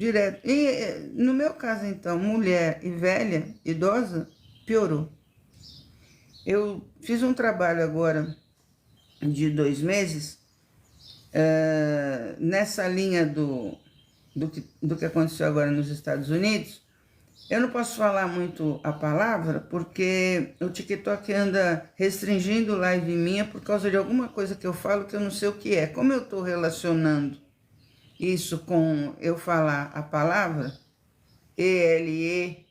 direto. E no meu caso, então, mulher e velha, idosa, piorou. Eu fiz um trabalho agora de 2 meses, nessa linha do que aconteceu agora nos Estados Unidos. Eu não posso falar muito a palavra, porque o TikTok anda restringindo live minha por causa de alguma coisa que eu falo que eu não sei o que é. Como eu estou relacionando isso com eu falar a palavra, E-L-E,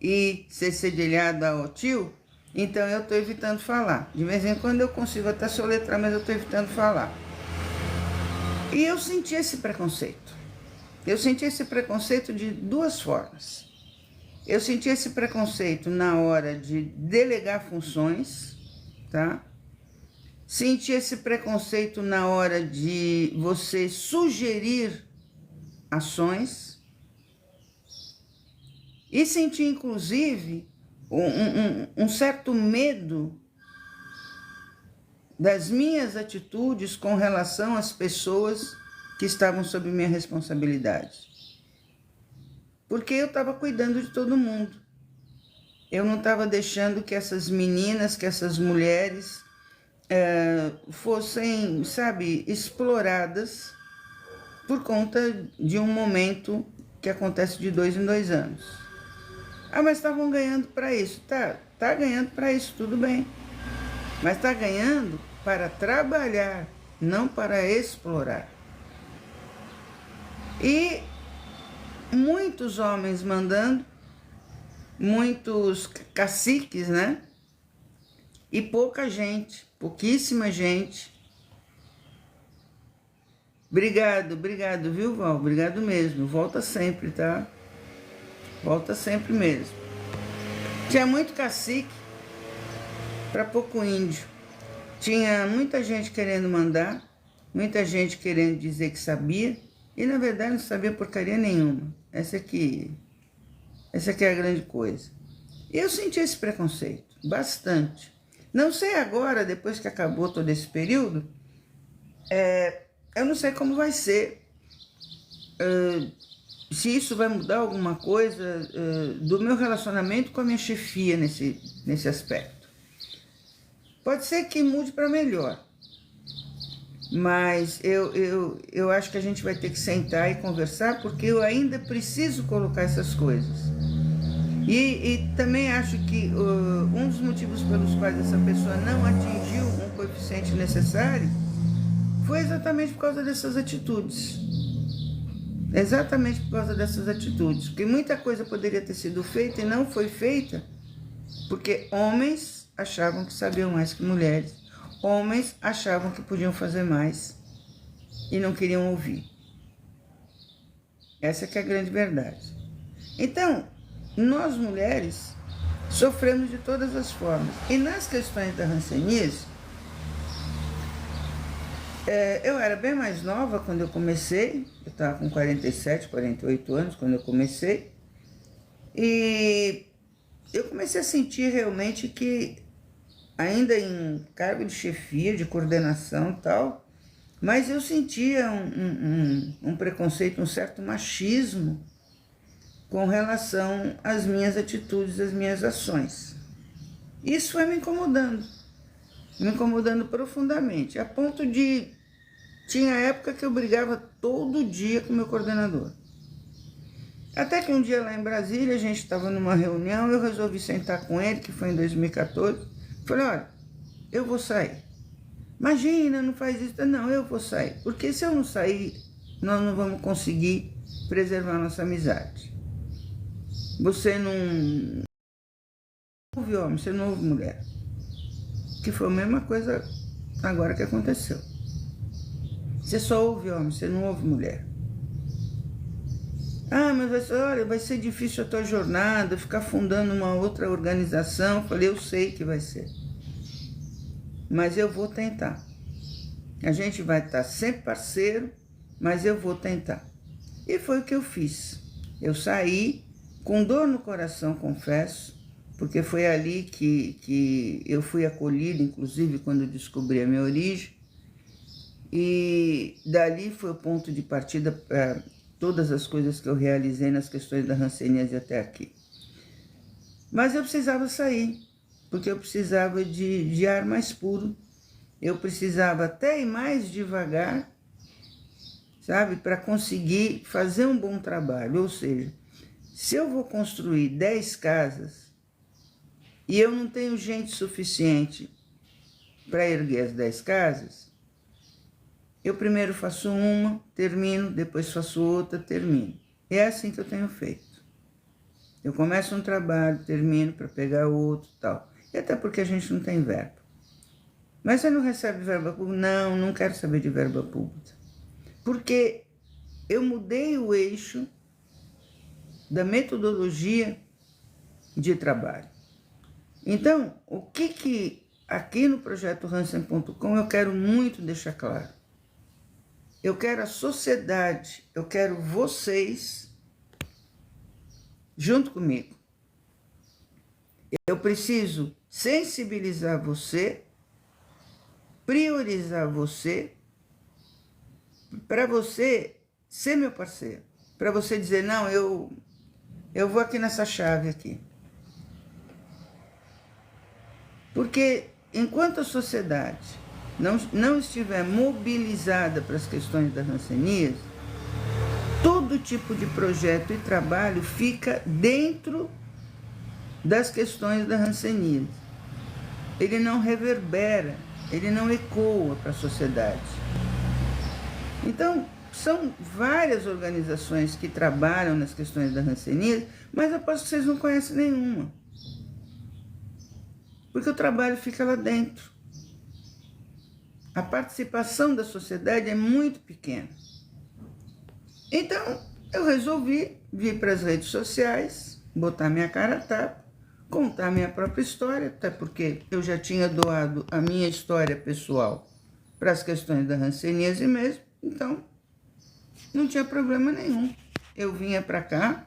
I, C cedilhado ao tio, então eu estou evitando falar. De vez em quando eu consigo até soletrar, mas eu estou evitando falar. E eu senti esse preconceito. Eu senti esse preconceito de duas formas. Eu senti esse preconceito na hora de delegar funções, tá? Senti esse preconceito na hora de você sugerir ações. E senti, inclusive, um certo medo das minhas atitudes com relação às pessoas que estavam sob minha responsabilidade. Porque eu estava cuidando de todo mundo. Eu não estava deixando que essas meninas, que essas mulheres fossem, sabe, exploradas por conta de um momento que acontece de 2 em 2 anos. Ah, mas estavam ganhando para isso. Tá ganhando para isso, tudo bem. Mas está ganhando para trabalhar, não para explorar. E muitos homens mandando, muitos caciques, né? E pouca gente, pouquíssima gente. Obrigado, viu, Val? Obrigado mesmo. Volta sempre, tá? Volta sempre mesmo. Tinha muito cacique para pouco índio. Tinha muita gente querendo mandar, muita gente querendo dizer que sabia, e na verdade não sabia porcaria nenhuma. Essa aqui é a grande coisa. E eu senti esse preconceito, bastante. Não sei agora, depois que acabou todo esse período, eu não sei como vai ser, se isso vai mudar alguma coisa do meu relacionamento com a minha chefia nesse aspecto. Pode ser que mude para melhor, mas eu acho que a gente vai ter que sentar e conversar, porque eu ainda preciso colocar essas coisas. E também acho que um dos motivos pelos quais essa pessoa não atingiu um coeficiente necessário foi exatamente por causa dessas atitudes. Exatamente por causa dessas atitudes. Porque muita coisa poderia ter sido feita e não foi feita, porque homens achavam que sabiam mais que mulheres. Homens achavam que podiam fazer mais e não queriam ouvir. Essa que é a grande verdade. Então, nós mulheres sofremos de todas as formas. E nas questões da hanseníase, eu era bem mais nova quando eu comecei, eu estava com 47, 48 anos quando eu comecei, e eu comecei a sentir realmente que, ainda em cargo de chefia, de coordenação e tal, mas eu sentia um preconceito, um certo machismo com relação às minhas atitudes, às minhas ações. Isso foi me incomodando profundamente, a ponto de... Tinha época que eu brigava todo dia com o meu coordenador. Até que um dia lá em Brasília, a gente estava numa reunião, eu resolvi sentar com ele, que foi em 2014, falei, olha, eu vou sair. Imagina, não faz isso. Não, eu vou sair, porque se eu não sair, nós não vamos conseguir preservar nossa amizade. Você não ouve homem, você não ouve mulher. Que foi a mesma coisa agora que aconteceu. Você só ouve homem, você não ouve mulher. Ah, mas vai ser difícil a tua jornada, ficar fundando uma outra organização. Eu falei, eu sei que vai ser. Mas eu vou tentar. A gente vai estar sempre parceiro, mas eu vou tentar. E foi o que eu fiz. Eu saí com dor no coração, confesso, porque foi ali que eu fui acolhida, inclusive quando descobri a minha origem. E dali foi o ponto de partida para todas as coisas que eu realizei nas questões da hanseníase até aqui. Mas eu precisava sair, porque eu precisava de ar mais puro, eu precisava até ir mais devagar, sabe, para conseguir fazer um bom trabalho. Ou seja, se eu vou construir 10 casas e eu não tenho gente suficiente para erguer as 10 casas, eu primeiro faço uma, termino, depois faço outra, termino. É assim que eu tenho feito. Eu começo um trabalho, termino para pegar outro e tal. E até porque a gente não tem verba. Mas você não recebe verba pública? Não, não quero saber de verba pública. Porque eu mudei o eixo da metodologia de trabalho. Então, o que aqui no projeto Hansen.com eu quero muito deixar claro? Eu quero a sociedade, eu quero vocês junto comigo. Eu preciso sensibilizar você, priorizar você, para você ser meu parceiro, para você dizer, não, eu vou aqui nessa chave aqui. Porque enquanto a sociedade não estiver mobilizada para as questões da hanseníase, todo tipo de projeto e trabalho fica dentro das questões da hanseníase. Ele não reverbera, ele não ecoa para a sociedade. Então, são várias organizações que trabalham nas questões da hanseníase, mas eu aposto que vocês não conhecem nenhuma. Porque o trabalho fica lá dentro. A participação da sociedade é muito pequena. Então, eu resolvi vir para as redes sociais, botar minha cara a tapa, contar minha própria história, até porque eu já tinha doado a minha história pessoal para as questões da hanseníase mesmo, então não tinha problema nenhum. Eu vinha para cá,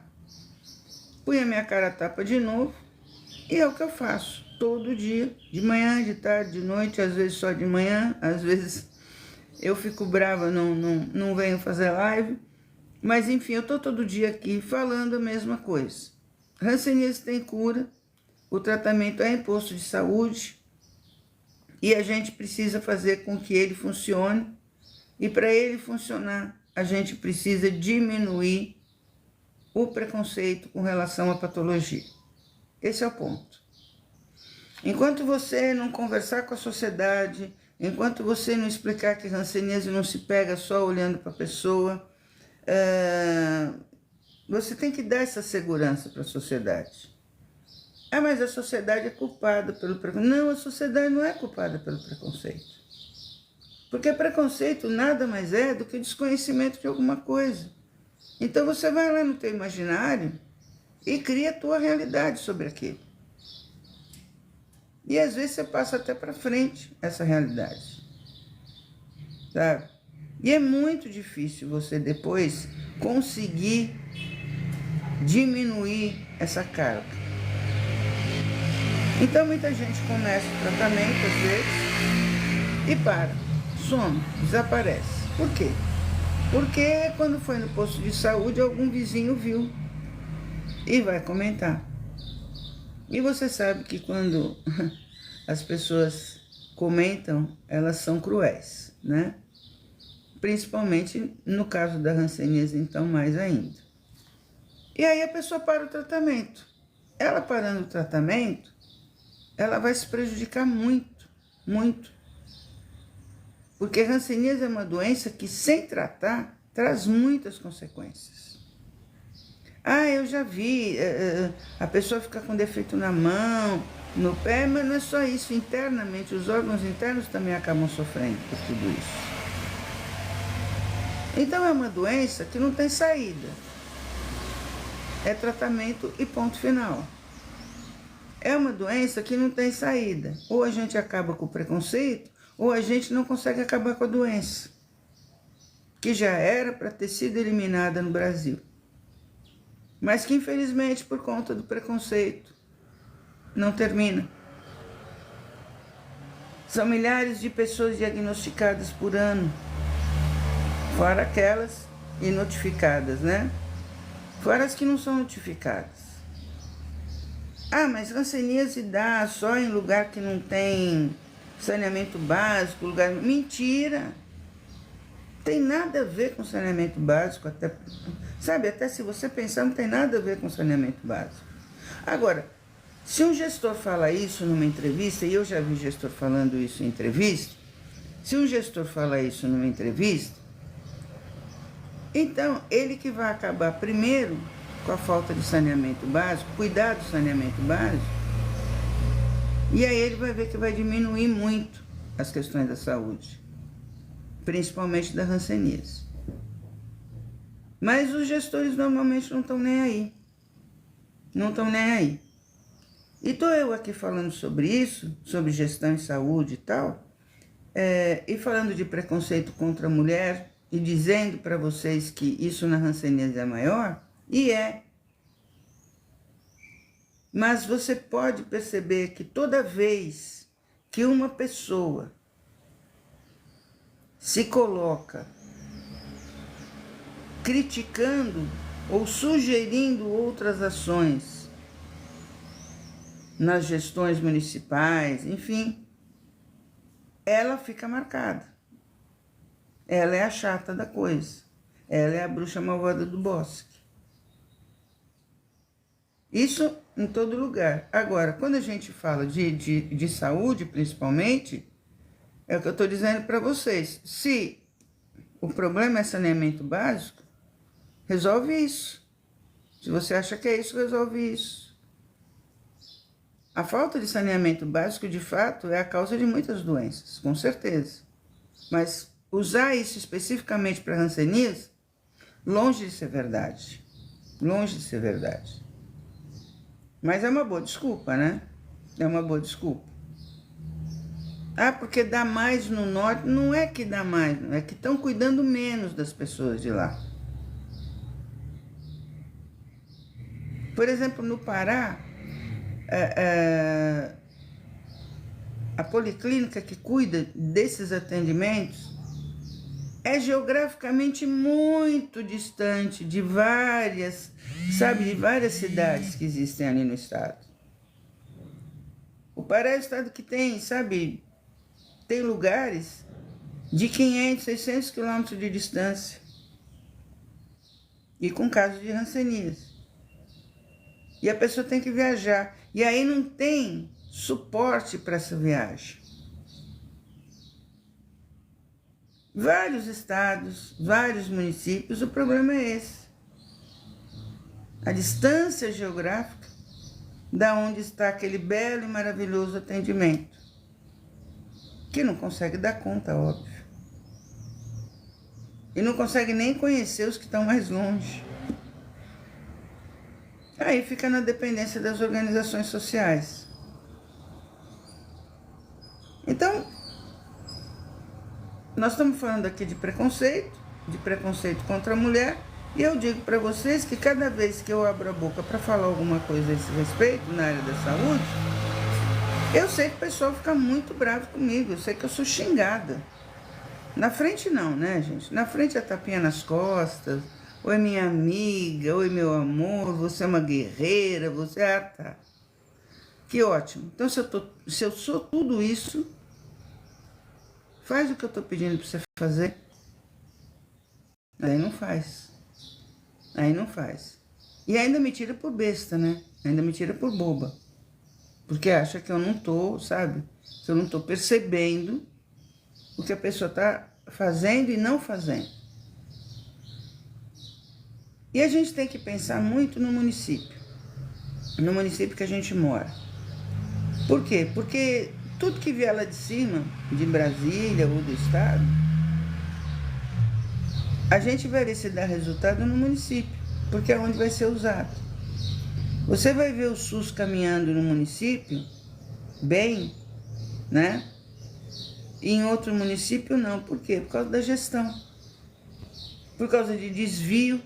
punha minha cara a tapa de novo, e é o que eu faço todo dia, de manhã, de tarde, de noite, às vezes só de manhã, às vezes eu fico brava, não venho fazer live, mas enfim, eu estou todo dia aqui falando a mesma coisa. Hanseníase tem cura, o tratamento é imposto de saúde e a gente precisa fazer com que ele funcione, e para ele funcionar, a gente precisa diminuir o preconceito com relação à patologia. Esse é o ponto. Enquanto você não conversar com a sociedade, enquanto você não explicar que hanseníase não se pega só olhando para a pessoa, você tem que dar essa segurança para a sociedade. Ah, mas a sociedade é culpada pelo preconceito. Não, a sociedade não é culpada pelo preconceito. Porque preconceito nada mais é do que desconhecimento de alguma coisa. Então você vai lá no teu imaginário e cria a tua realidade sobre aquilo. E às vezes você passa até para frente essa realidade, sabe? E é muito difícil você depois conseguir diminuir essa carga. Então muita gente começa o tratamento às vezes e para, some, desaparece. Por quê? Porque quando foi no posto de saúde algum vizinho viu e vai comentar. E você sabe que quando as pessoas comentam, elas são cruéis, né? Principalmente no caso da hanseníase, então mais ainda. E aí a pessoa para o tratamento. Ela parando o tratamento, ela vai se prejudicar muito, muito. Porque a hanseníase é uma doença que, sem tratar, traz muitas consequências. Ah, eu já vi, a pessoa fica com defeito na mão, no pé, mas não é só isso. Internamente, os órgãos internos também acabam sofrendo por tudo isso. Então é uma doença que não tem saída. É tratamento e ponto final. É uma doença que não tem saída. Ou a gente acaba com o preconceito, ou a gente não consegue acabar com a doença, que já era para ter sido eliminada no Brasil. Mas que infelizmente, por conta do preconceito, não termina. São milhares de pessoas diagnosticadas por ano, fora aquelas e notificadas, né? Fora as que não são notificadas. Ah, mas hanseníase dá só em lugar que não tem saneamento básico, lugar... Mentira! Tem nada a ver com saneamento básico, até, sabe, até se você pensar, não tem nada a ver com saneamento básico. Agora, se um gestor fala isso numa entrevista, e eu já vi gestor falando isso em entrevista, se um gestor fala isso numa entrevista, então ele que vai acabar primeiro com a falta de saneamento básico, cuidar do saneamento básico, e aí ele vai ver que vai diminuir muito as questões da saúde, principalmente da hanseníase. Mas os gestores normalmente não estão nem aí. Não estão nem aí. E estou eu aqui falando sobre isso, sobre gestão em saúde e tal, e falando de preconceito contra a mulher, e dizendo para vocês que isso na hanseníase é maior, e é. Mas você pode perceber que toda vez que uma pessoa se coloca criticando ou sugerindo outras ações nas gestões municipais, enfim, ela fica marcada. Ela é a chata da coisa. Ela é a bruxa malvada do bosque. Isso em todo lugar. Agora, quando a gente fala de saúde, principalmente, é o que eu estou dizendo para vocês. Se o problema é saneamento básico, resolve isso. Se você acha que é isso, resolve isso. A falta de saneamento básico, de fato, é a causa de muitas doenças, com certeza. Mas usar isso especificamente para hanseníase, longe de ser verdade. Longe de ser verdade. Mas é uma boa desculpa, né? É uma boa desculpa. Ah, porque dá mais no norte. Não é que dá mais, é que estão cuidando menos das pessoas de lá. Por exemplo, no Pará, a policlínica que cuida desses atendimentos é geograficamente muito distante de várias, de várias cidades que existem ali no estado. O Pará é o estado que tem, tem lugares de 500, 600 quilômetros de distância e com casos de hanseníase. E a pessoa tem que viajar. E aí não tem suporte para essa viagem. Vários estados, vários municípios, o problema é esse. A distância geográfica da onde está aquele belo e maravilhoso atendimento, que não consegue dar conta, óbvio. E não consegue nem conhecer os que estão mais longe. Aí fica na dependência das organizações sociais. Então, nós estamos falando aqui de preconceito contra a mulher, e eu digo para vocês que cada vez que eu abro a boca para falar alguma coisa a esse respeito na área da saúde, eu sei que o pessoal fica muito bravo comigo, eu sei que eu sou xingada. Na frente não, né, gente? Na frente é tapinha nas costas, oi minha amiga, oi meu amor, você é uma guerreira, você... Ah, tá. Que ótimo. Então, se eu sou tudo isso, faz o que eu estou pedindo para você fazer. Aí não faz. Aí não faz. E ainda me tira por besta, né? Ainda me tira por boba. Porque acha que eu não tô, que eu não tô percebendo o que a pessoa tá fazendo e não fazendo. E a gente tem que pensar muito no município que a gente mora. Por quê? Porque tudo que vier lá de cima, de Brasília ou do estado, a gente vai ver se dá resultado no município, porque é onde vai ser usado. Você vai ver o SUS caminhando no município bem, né? E em outro município não. Por quê? Por causa da gestão. Por causa de desvio,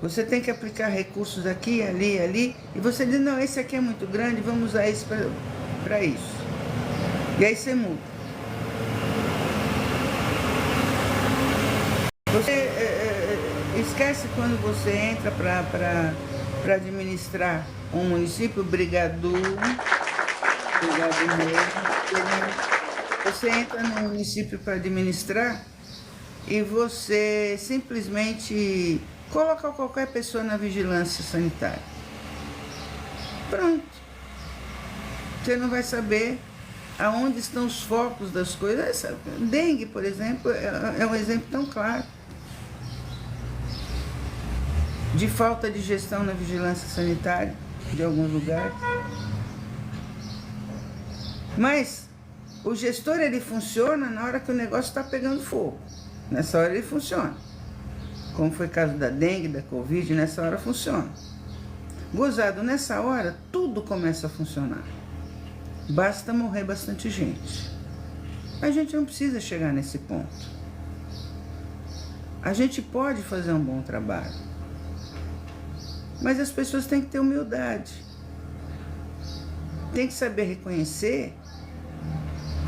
Você tem que aplicar recursos aqui, ali, e você diz, não, esse aqui é muito grande, vamos usar esse para isso. E aí você muda. Você Esquece quando você entra para administrar um município, brigadu mesmo. Você entra no município para administrar e você simplesmente coloca qualquer pessoa na vigilância sanitária. Pronto. Você não vai saber aonde estão os focos das coisas. Dengue, por exemplo, é um exemplo tão claro de falta de gestão na vigilância sanitária de alguns lugares. Mas o gestor, ele funciona na hora que o negócio está pegando fogo. Nessa hora ele funciona. Como foi o caso da dengue, da Covid, nessa hora funciona. Gozado, nessa hora tudo começa a funcionar. Basta morrer bastante gente. A gente não precisa chegar nesse ponto. A gente pode fazer um bom trabalho. Mas as pessoas têm que ter humildade. Tem que saber reconhecer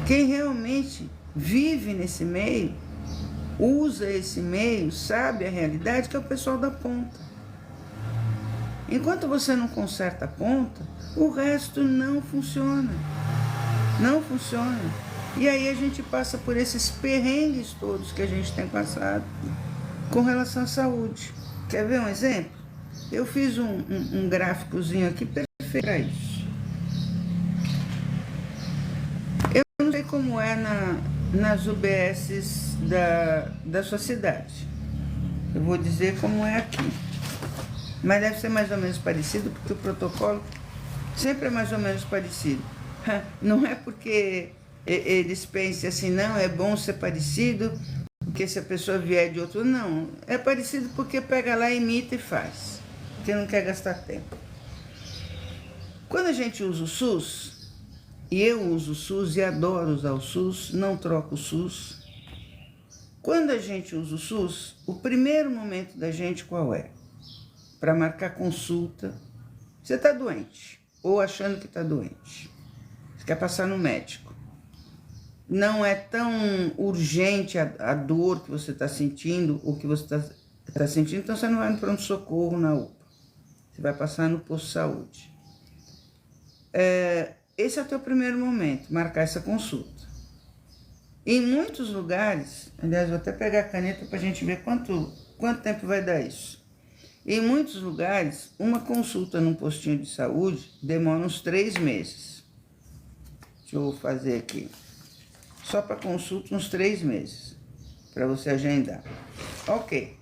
quem realmente vive nesse meio, usa esse meio, sabe a realidade, que é o pessoal da ponta. Enquanto você não conserta a ponta, o resto não funciona. Não funciona. E aí a gente passa por esses perrengues todos que a gente tem passado com relação à saúde. Quer ver um exemplo? Eu fiz um gráficozinho aqui perfeito para isso. Eu não sei como é nas UBSs da sua cidade. Eu vou dizer como é aqui. Mas deve ser mais ou menos parecido, porque o protocolo sempre é mais ou menos parecido. Não é porque eles pensem assim, não, é bom ser parecido, porque se a pessoa vier de outro, não. É parecido porque pega lá, imita e faz, porque não quer gastar tempo. Quando a gente usa o SUS, e eu uso o SUS e adoro usar o SUS, não troco o SUS. Quando a gente usa o SUS, o primeiro momento da gente qual é? Para marcar consulta. Você está doente, ou achando que está doente. Você quer passar no médico. Não é tão urgente a dor que você está sentindo, ou que você está sentindo, então você não vai no pronto-socorro, na UPA. Você vai passar no posto de saúde. Esse é o teu primeiro momento, marcar essa consulta. Em muitos lugares, aliás, vou até pegar a caneta para a gente ver quanto tempo vai dar isso. Em muitos lugares, uma consulta num postinho de saúde demora uns 3 meses. Deixa eu fazer aqui. Só para consulta, uns 3 meses, para você agendar. Ok.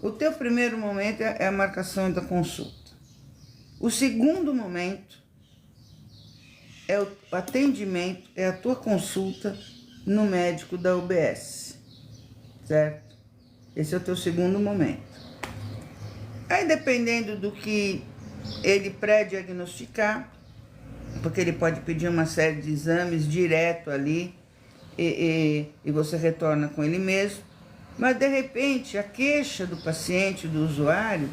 O teu primeiro momento é a marcação da consulta. O segundo momento é o atendimento, é a tua consulta no médico da UBS, certo? Esse é o teu segundo momento. Aí, dependendo do que ele pré-diagnosticar, porque ele pode pedir uma série de exames direto ali, e você retorna com ele mesmo, mas de repente a queixa do paciente, do usuário,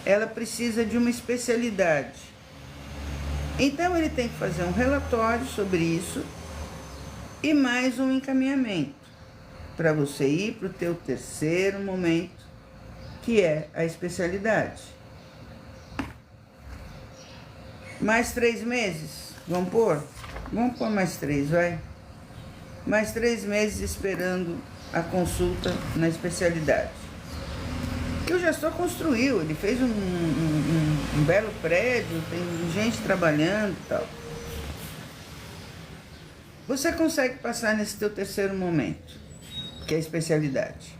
ela precisa de uma especialidade. Então ele tem que fazer um relatório sobre isso e mais um encaminhamento para você ir para o teu terceiro momento, que é a especialidade. Mais 3 meses, vamos pôr? Vamos pôr mais 3, vai? Mais 3 meses esperando a consulta na especialidade. Que o gestor construiu, ele fez um belo prédio, tem gente trabalhando e tal. Você consegue passar nesse teu terceiro momento, que é a especialidade.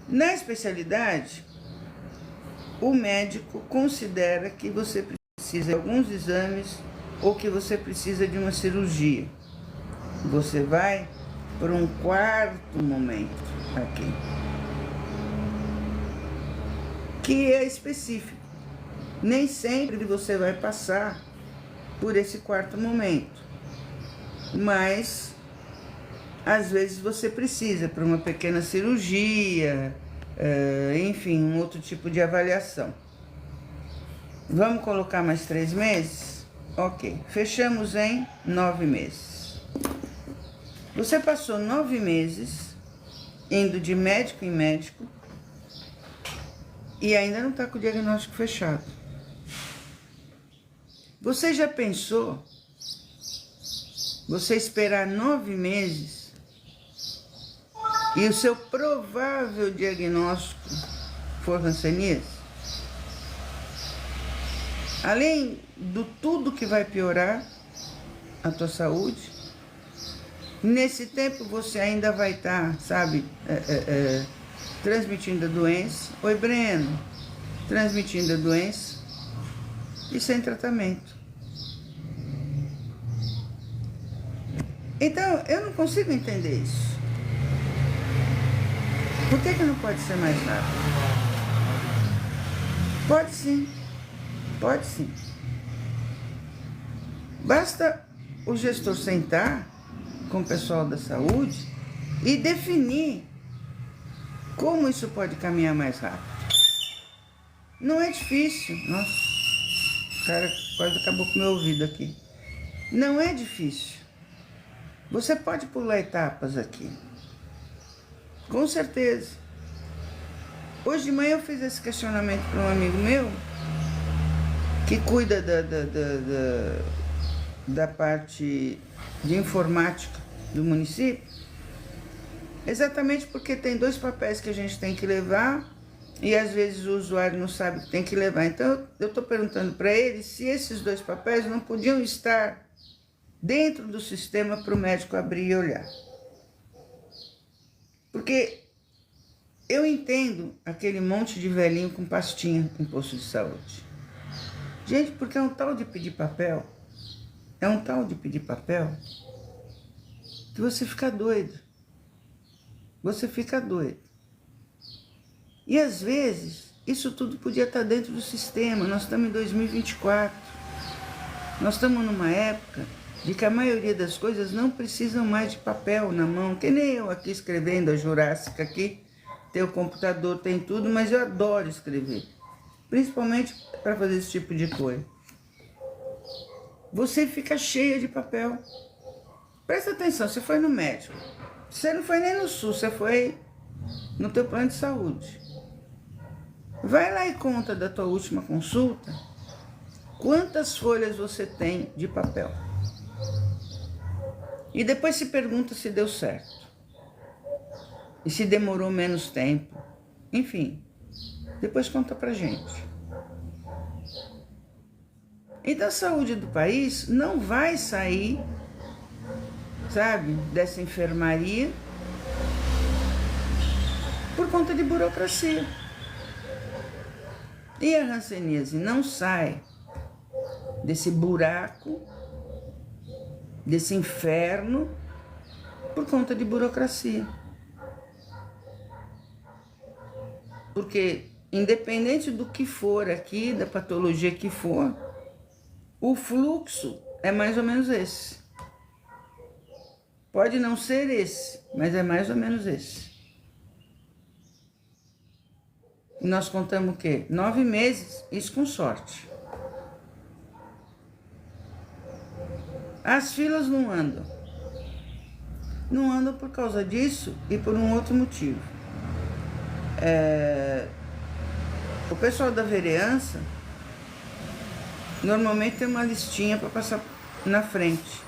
Na especialidade, o médico considera que você precisa de alguns exames ou que você precisa de uma cirurgia. Você vai para um quarto momento aqui, que é específico. Nem sempre você vai passar por esse quarto momento, mas às vezes você precisa para uma pequena cirurgia, enfim, um outro tipo de avaliação. Vamos colocar mais 3 meses? Ok, fechamos em 9 meses. Você passou 9 meses indo de médico em médico, e ainda não está com o diagnóstico fechado. Você já pensou você esperar 9 meses e o seu provável diagnóstico for hanseníase? Além do tudo que vai piorar a tua saúde, nesse tempo você ainda vai estar, sabe, transmitindo a doença. Oi, Breno. Transmitindo a doença e sem tratamento. Então, eu não consigo entender isso. Por que não pode ser mais rápido? Pode sim. Pode sim. Basta o gestor sentar com o pessoal da saúde e definir como isso pode caminhar mais rápido. Não é difícil. Nossa, o cara quase acabou com o meu ouvido aqui. Não é difícil. Você pode pular etapas aqui. Com certeza. Hoje de manhã eu fiz esse questionamento para um amigo meu que cuida da parte de informática do município, exatamente porque tem 2 papéis que a gente tem que levar e às vezes o usuário não sabe que tem que levar. Então eu estou perguntando para ele se esses 2 papéis não podiam estar dentro do sistema para o médico abrir e olhar. Porque eu entendo aquele monte de velhinho com pastinha em posto de saúde. Gente, porque é um tal de pedir papel, que você fica doido. Você fica doido. E às vezes, isso tudo podia estar dentro do sistema. Nós estamos em 2024. Nós estamos numa época de que a maioria das coisas não precisam mais de papel na mão, que nem eu aqui escrevendo a Jurássica aqui, tem o computador, tem tudo, mas eu adoro escrever, principalmente para fazer esse tipo de coisa. Você fica cheia de papel. Presta atenção, você foi no médico, você não foi nem no SUS, você foi no teu plano de saúde. Vai lá e conta da tua última consulta, quantas folhas você tem de papel. E depois se pergunta se deu certo. E se demorou menos tempo. Enfim, depois conta pra gente. E da saúde do país não vai sair, sabe, dessa enfermaria por conta de burocracia. E a hanseníase não sai desse buraco, desse inferno, por conta de burocracia. Porque, independente do que for aqui, da patologia que for, o fluxo é mais ou menos esse. Pode não ser esse, mas é mais ou menos esse. E nós contamos o quê? 9 meses, isso com sorte. As filas não andam. Não andam por causa disso e por um outro motivo. O pessoal da vereança normalmente tem uma listinha para passar na frente.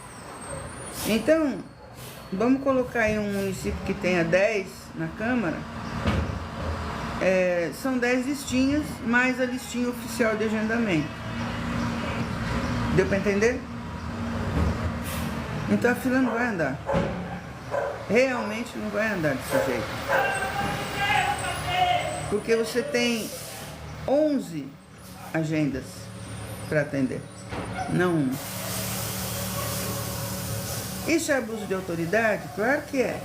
Então, vamos colocar aí um município que tenha 10 na Câmara. São 10 listinhas, mais a listinha oficial de agendamento. Deu para entender? Então a fila não vai andar. Realmente não vai andar desse jeito. Porque você tem 11 agendas para atender, não uma. Isso é abuso de autoridade? Claro que é.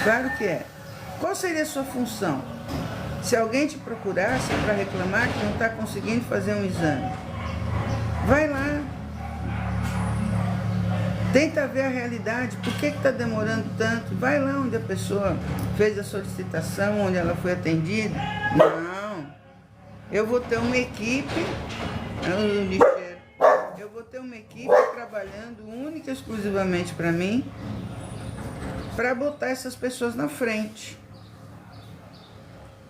Claro que é. Qual seria a sua função? Se alguém te procurasse para reclamar que não está conseguindo fazer um exame, vai lá. Tenta ver a realidade, por que está demorando tanto? Vai lá onde a pessoa fez a solicitação, onde ela foi atendida. Não, eu vou ter uma equipe, eu vou ter uma equipe trabalhando única e exclusivamente para mim, para botar essas pessoas na frente.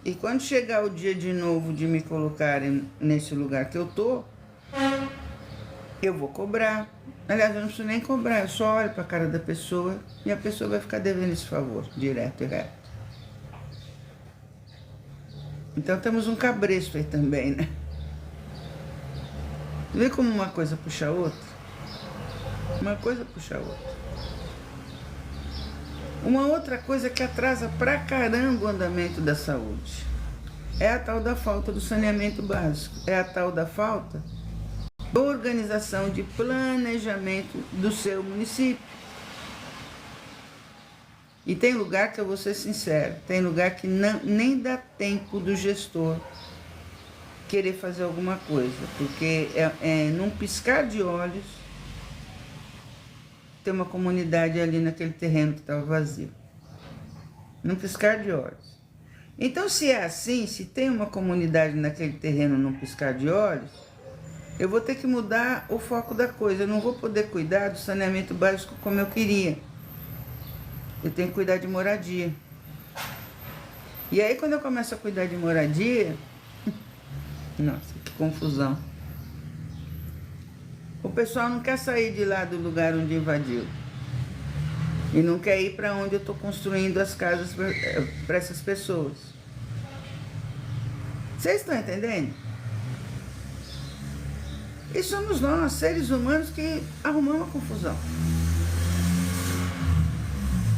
E quando chegar o dia de novo de me colocarem nesse lugar que eu tô, eu vou cobrar. Aliás, eu não preciso nem cobrar, eu só olho para a cara da pessoa e a pessoa vai ficar devendo esse favor, direto e reto. Então temos um cabresto aí também, né? Vê como uma coisa puxa a outra? Uma coisa puxa a outra. Uma outra coisa que atrasa pra caramba o andamento da saúde é a tal da falta do saneamento básico, é a tal da falta da organização de planejamento do seu município. E tem lugar que eu vou ser sincero, tem lugar que não, nem dá tempo do gestor querer fazer alguma coisa, porque num piscar de olhos tem uma comunidade ali naquele terreno que estava vazio. Num piscar de olhos. Então, se é assim, se tem uma comunidade naquele terreno num piscar de olhos, eu vou ter que mudar o foco da coisa. Eu não vou poder cuidar do saneamento básico como eu queria. Eu tenho que cuidar de moradia. E aí, quando eu começo a cuidar de moradia, nossa, que confusão. O pessoal não quer sair de lá do lugar onde invadiu. E não quer ir para onde eu estou construindo as casas para essas pessoas. Vocês estão entendendo? E somos nós, seres humanos, que arrumamos a confusão.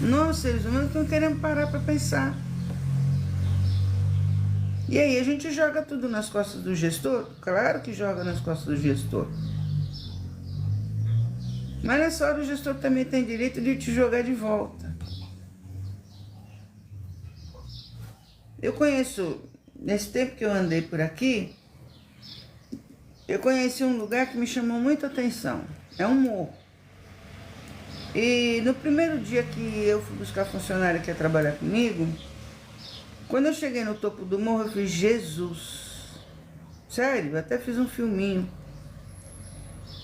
Nós, seres humanos, que não queremos parar para pensar. E aí a gente joga tudo nas costas do gestor? Claro que joga nas costas do gestor. Mas nessa hora o gestor também tem direito de te jogar de volta. Eu conheço, nesse tempo que eu andei por aqui, eu conheci um lugar que me chamou muita atenção. É um morro. E no primeiro dia que eu fui buscar funcionário que ia trabalhar comigo, quando eu cheguei no topo do morro, eu falei, Jesus, sério, eu até fiz um filminho.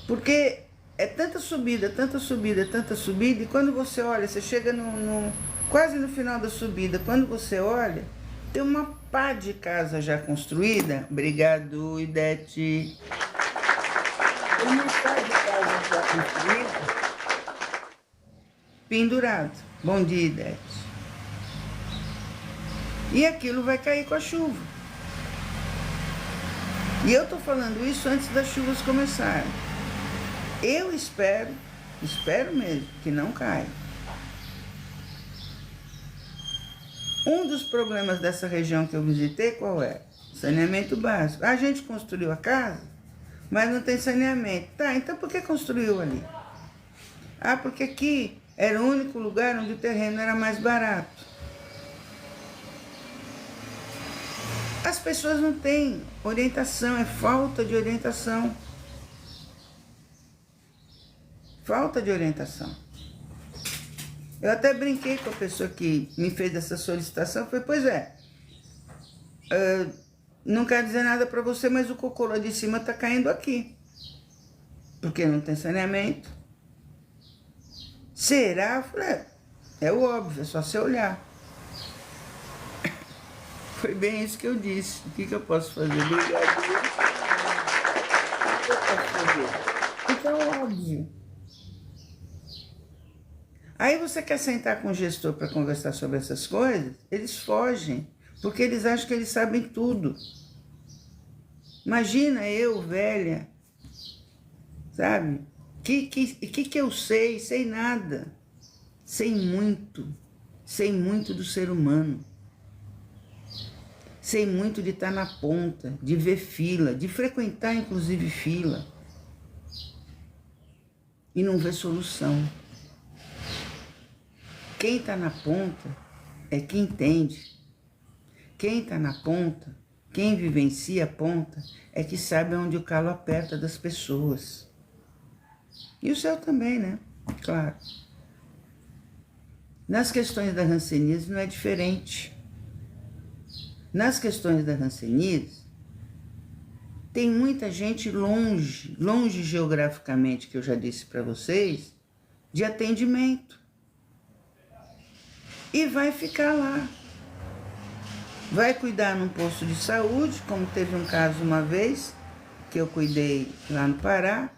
Porque é tanta subida, tanta subida, tanta subida, e quando você olha, você chega quase no final da subida, quando você olha, tem uma pá de casa já construída. Obrigado, Idete. Tem uma pá de casa já construída, pendurado. Bom dia, Idete. E aquilo vai cair com a chuva. E eu tô falando isso antes das chuvas começarem. Eu espero mesmo, que não caia. Um dos problemas dessa região que eu visitei, qual é? Saneamento básico. A gente construiu a casa, mas não tem saneamento. Tá, então por que construiu ali? Ah, porque aqui era o único lugar onde o terreno era mais barato. As pessoas não têm orientação, é falta de orientação. Falta de orientação. Eu até brinquei com a pessoa que me fez essa solicitação. Falei, pois é, não quero dizer nada para você, mas o cocô lá de cima está caindo aqui. Porque não tem saneamento. Será? Eu falei, é o óbvio, é só você olhar. Foi bem isso que eu disse. O que eu posso fazer? Obrigado. O que eu posso fazer? Porque é óbvio. Aí você quer sentar com o gestor para conversar sobre essas coisas, eles fogem, porque eles acham que eles sabem tudo. Imagina eu, velha, sabe? Que eu sei? Sei nada. Sei muito do ser humano. Sei muito de estar na ponta, de ver fila, de frequentar inclusive fila e não ver solução. Quem está na ponta é quem entende. Quem está na ponta, quem vivencia a ponta, é que sabe onde o calo aperta das pessoas. E o céu também, né? Claro. Nas questões da hanseníase não é diferente. Nas questões da hanseníase, tem muita gente longe geograficamente, que eu já disse para vocês, de atendimento. E vai ficar lá. vai cuidar num posto de saúde, como teve um caso uma vez, que eu cuidei lá no Pará.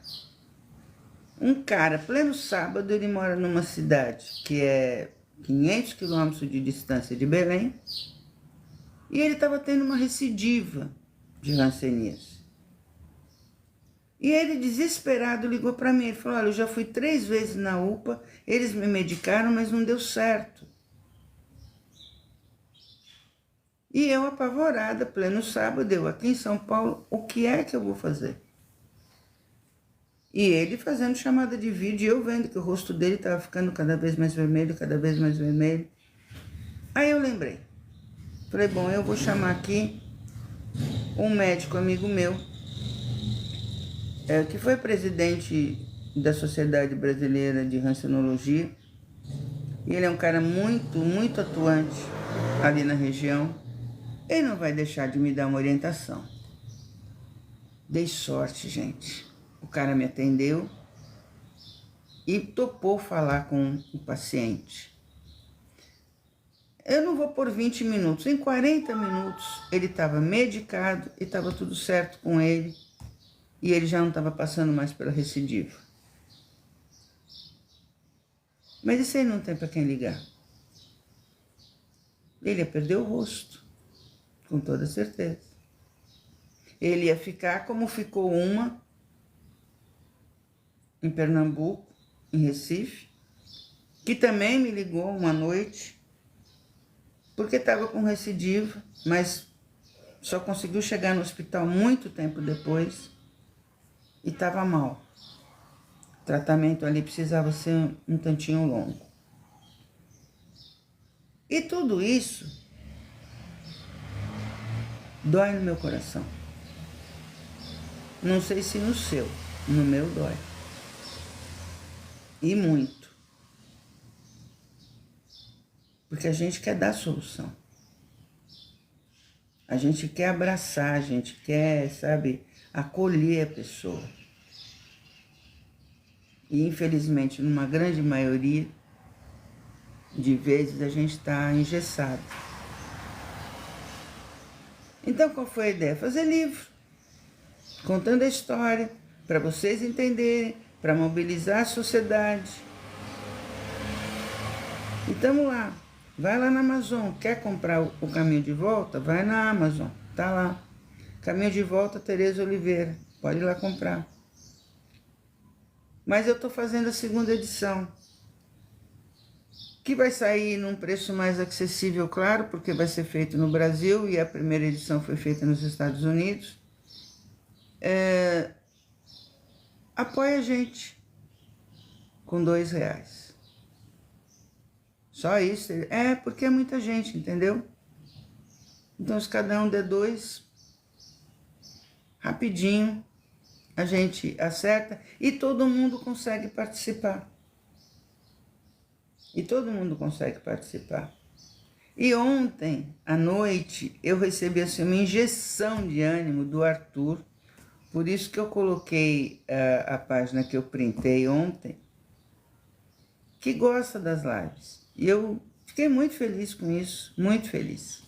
Um cara, pleno sábado, ele mora numa cidade que é 500 quilômetros de distância de Belém, e ele estava tendo uma recidiva de hanseníase. E ele, desesperado, ligou para mim. Ele falou: olha, eu já fui 3 vezes na UPA, eles me medicaram, mas não deu certo. E eu, apavorada, pleno sábado, eu aqui em São Paulo, o que é que eu vou fazer? E ele fazendo chamada de vídeo, e eu vendo que o rosto dele estava ficando cada vez mais vermelho, cada vez mais vermelho. Aí eu lembrei. Falei: bom, eu vou chamar aqui um médico amigo meu, que foi presidente da Sociedade Brasileira de Hansenologia. E ele é um cara muito, muito atuante ali na região. Ele não vai deixar de me dar uma orientação. Dei sorte, gente. O cara me atendeu e topou falar com o paciente. Eu não vou por 20 minutos. Em 40 minutos, ele estava medicado e estava tudo certo com ele. E ele já não estava passando mais pela recidiva. Mas isso aí não tem para quem ligar. Ele ia perder o rosto, com toda certeza. Ele ia ficar como ficou uma em Pernambuco, em Recife, que também me ligou uma noite, porque estava com recidiva, mas só conseguiu chegar no hospital muito tempo depois e estava mal. O tratamento ali precisava ser um tantinho longo. E tudo isso dói no meu coração. Não sei se no seu, no meu dói. E muito. Porque a gente quer dar solução. A gente quer abraçar, a gente quer, sabe, acolher a pessoa. E infelizmente, numa grande maioria de vezes, a gente está engessado. Então, qual foi a ideia? Fazer livro, contando a história, para vocês entenderem, para mobilizar a sociedade. E estamos lá. Vai lá na Amazon. Quer comprar o Caminho de Volta? Vai na Amazon. Tá lá. Caminho de Volta, Tereza Oliveira. Pode ir lá comprar. Mas eu estou fazendo a segunda edição, que vai sair num preço mais acessível, claro, porque vai ser feito no Brasil e a primeira edição foi feita nos Estados Unidos. Apoia a gente com R$2. Só isso. Porque é muita gente, entendeu? Então, se cada um der 2, rapidinho a gente acerta e todo mundo consegue participar. E ontem à noite eu recebi assim, uma injeção de ânimo do Arthur, por isso que eu coloquei a página que eu printei ontem, que gosta das lives. E eu fiquei muito feliz com isso, muito feliz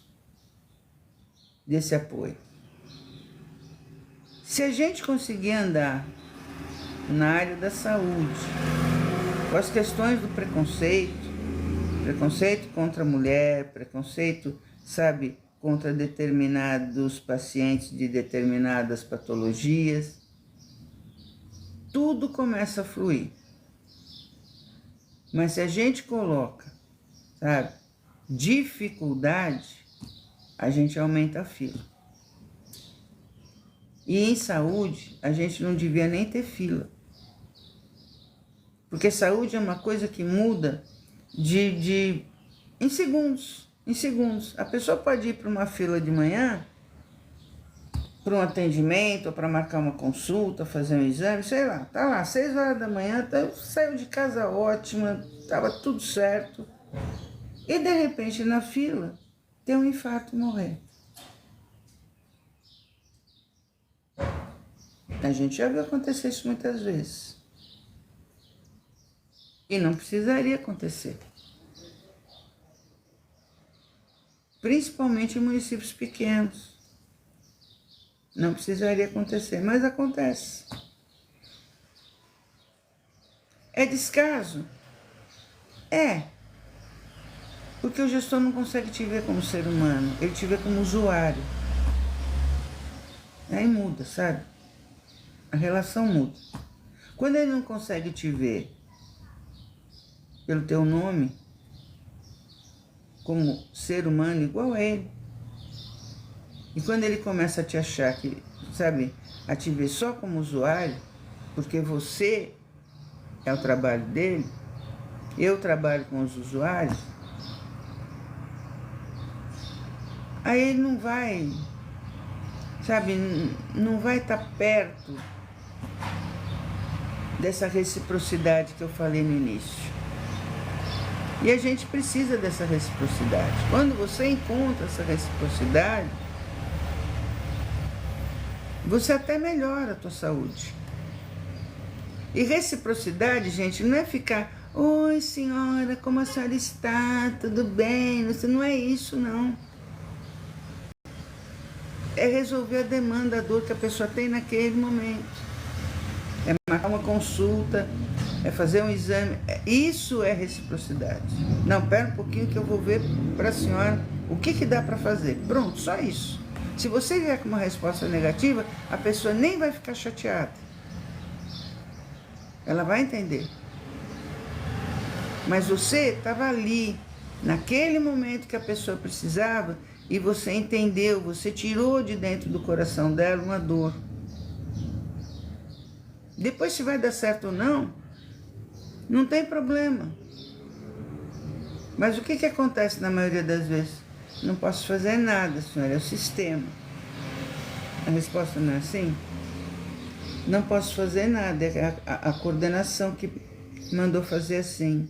desse apoio. Se a gente conseguir andar na área da saúde, com as questões do preconceito contra a mulher, preconceito, sabe, contra determinados pacientes de determinadas patologias, tudo começa a fluir. Mas se a gente coloca, sabe, dificuldade, a gente aumenta a fila. E em saúde, a gente não devia nem ter fila. Porque saúde é uma coisa que muda em segundos. A pessoa pode ir para uma fila de manhã, para um atendimento, ou para marcar uma consulta, fazer um exame, sei lá. Tá lá, 6 horas da manhã, saiu de casa ótima, estava tudo certo. E de repente na fila, tem um infarto e morrer. A gente já viu acontecer isso muitas vezes. E não precisaria acontecer. principalmente em municípios pequenos. Não precisaria acontecer, mas acontece. É descaso? É. Porque o gestor não consegue te ver como ser humano, ele te vê como usuário. Aí muda, sabe? A relação muda. Quando ele não consegue te ver pelo teu nome, como ser humano igual a ele, e quando ele começa a te achar que, sabe, a te ver só como usuário, porque você é o trabalho dele, eu trabalho com os usuários, aí ele não vai, sabe, não vai estar perto dessa reciprocidade que eu falei no início. E a gente precisa dessa reciprocidade. Quando você encontra essa reciprocidade, você até melhora a tua saúde. E reciprocidade, gente, não é ficar: oi, senhora, como a senhora está? Tudo bem? Não é isso, não. É resolver a demanda, a dor que a pessoa tem naquele momento. É marcar uma consulta, é fazer um exame. Isso é reciprocidade. Não, pera um pouquinho que eu vou ver para a senhora o que dá para fazer. Pronto, só isso. Se você vier com uma resposta negativa, a pessoa nem vai ficar chateada. Ela vai entender. Mas você estava ali, naquele momento que a pessoa precisava, e você entendeu, você tirou de dentro do coração dela uma dor. Depois, se vai dar certo ou não, não tem problema. Mas o que acontece na maioria das vezes? Não posso fazer nada, senhora, é o sistema. A resposta não é assim? Não posso fazer nada, é a coordenação que mandou fazer assim.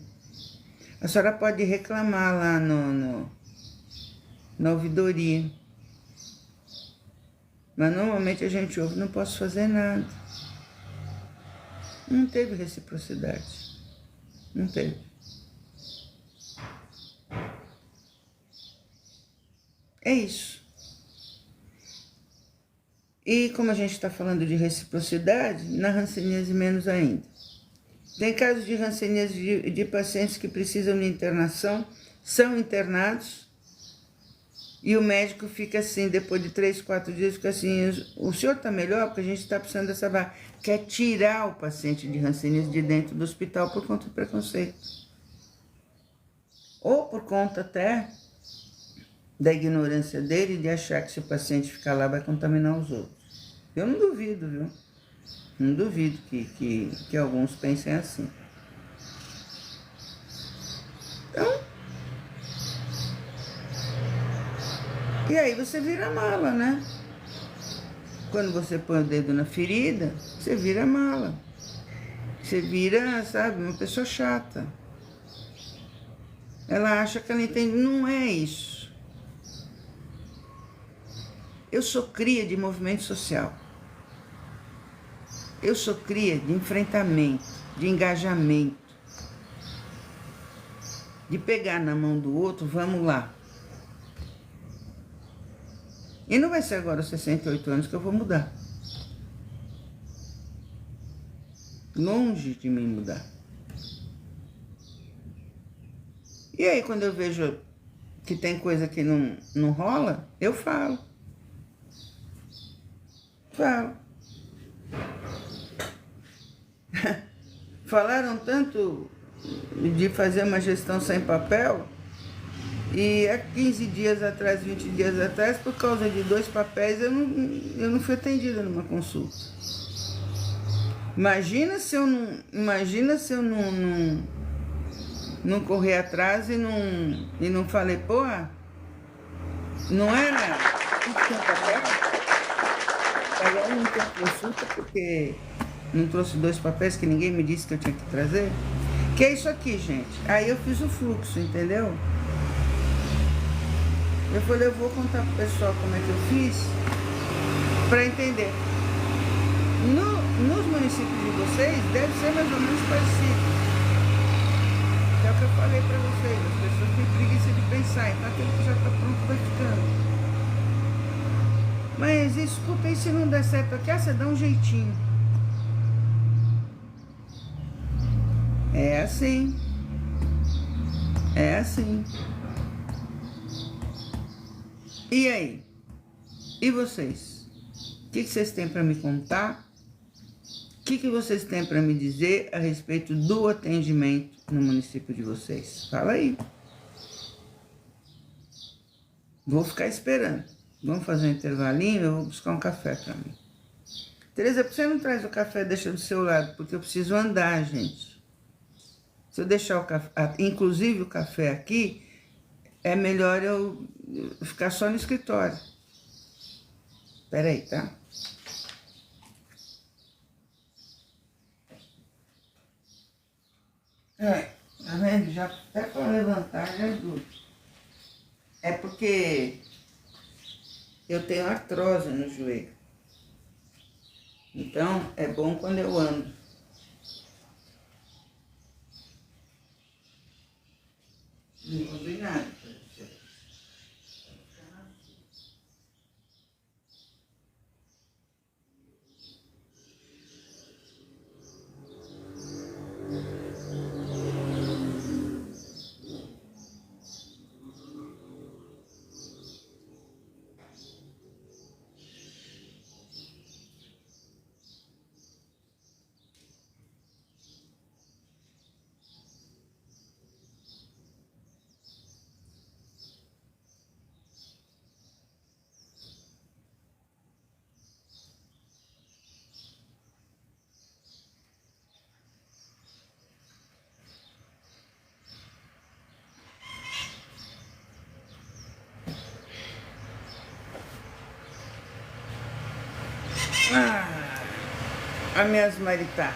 A senhora pode reclamar lá na ouvidoria. Mas normalmente a gente ouve: não posso fazer nada. Não teve reciprocidade. Não teve. É isso. E como a gente está falando de reciprocidade, na hanseníase menos ainda. Tem casos de hanseníase de pacientes que precisam de internação, são internados, e o médico fica assim, depois de 3, 4 dias, fica assim: o senhor está melhor? Porque a gente está precisando dessa vaga. Quer tirar o paciente de hanseníase de dentro do hospital por conta do preconceito. Ou por conta até da ignorância dele, de achar que se o paciente ficar lá vai contaminar os outros. Eu não duvido, viu? Não duvido que alguns pensem assim. Então, e aí você vira mala, né? Quando você põe o dedo na ferida, você vira mala. Você vira, sabe, uma pessoa chata. Ela acha que ela entende. Não é isso. Eu sou cria de movimento social. Eu sou cria de enfrentamento, de engajamento. De pegar na mão do outro, vamos lá. E não vai ser agora aos 68 anos que eu vou mudar. Longe de mim mudar. E aí, quando eu vejo que tem coisa que não rola, eu falo. Falo. Falaram tanto de fazer uma gestão sem papel, e há 15 dias atrás, 20 dias atrás, por causa de 2 papéis, eu não fui atendida numa consulta. Imagina se eu não correr atrás e não falei: pô, não era pagar não ter consulta porque não trouxe 2 papéis que ninguém me disse que eu tinha que trazer. Que é isso aqui, gente. Aí eu fiz o fluxo, entendeu? Eu falei: eu vou contar pro pessoal como é que eu fiz para entender. Nos municípios de vocês deve ser mais ou menos parecido. é o que eu falei pra vocês, as pessoas têm preguiça de pensar, então aquilo que já tá pronto vai ficando. Mas escuta aí, se não der certo aqui, você dá um jeitinho. É assim. É assim. E aí? E vocês? O que vocês têm para me contar? O que vocês têm para me dizer a respeito do atendimento no município de vocês? Fala aí. Vou ficar esperando. Vamos fazer um intervalinho, eu vou buscar um café para mim. Tereza, por que você não traz o café e deixa do seu lado? Porque eu preciso andar, gente. Se eu deixar o café, inclusive o café aqui, é melhor eu ficar só no escritório. Espera aí, tá? Tá vendo? Já até para levantar já ajuda. É porque eu tenho artrose no joelho. Então, é bom quando eu ando. Não combinado nada. As minhas maritacas.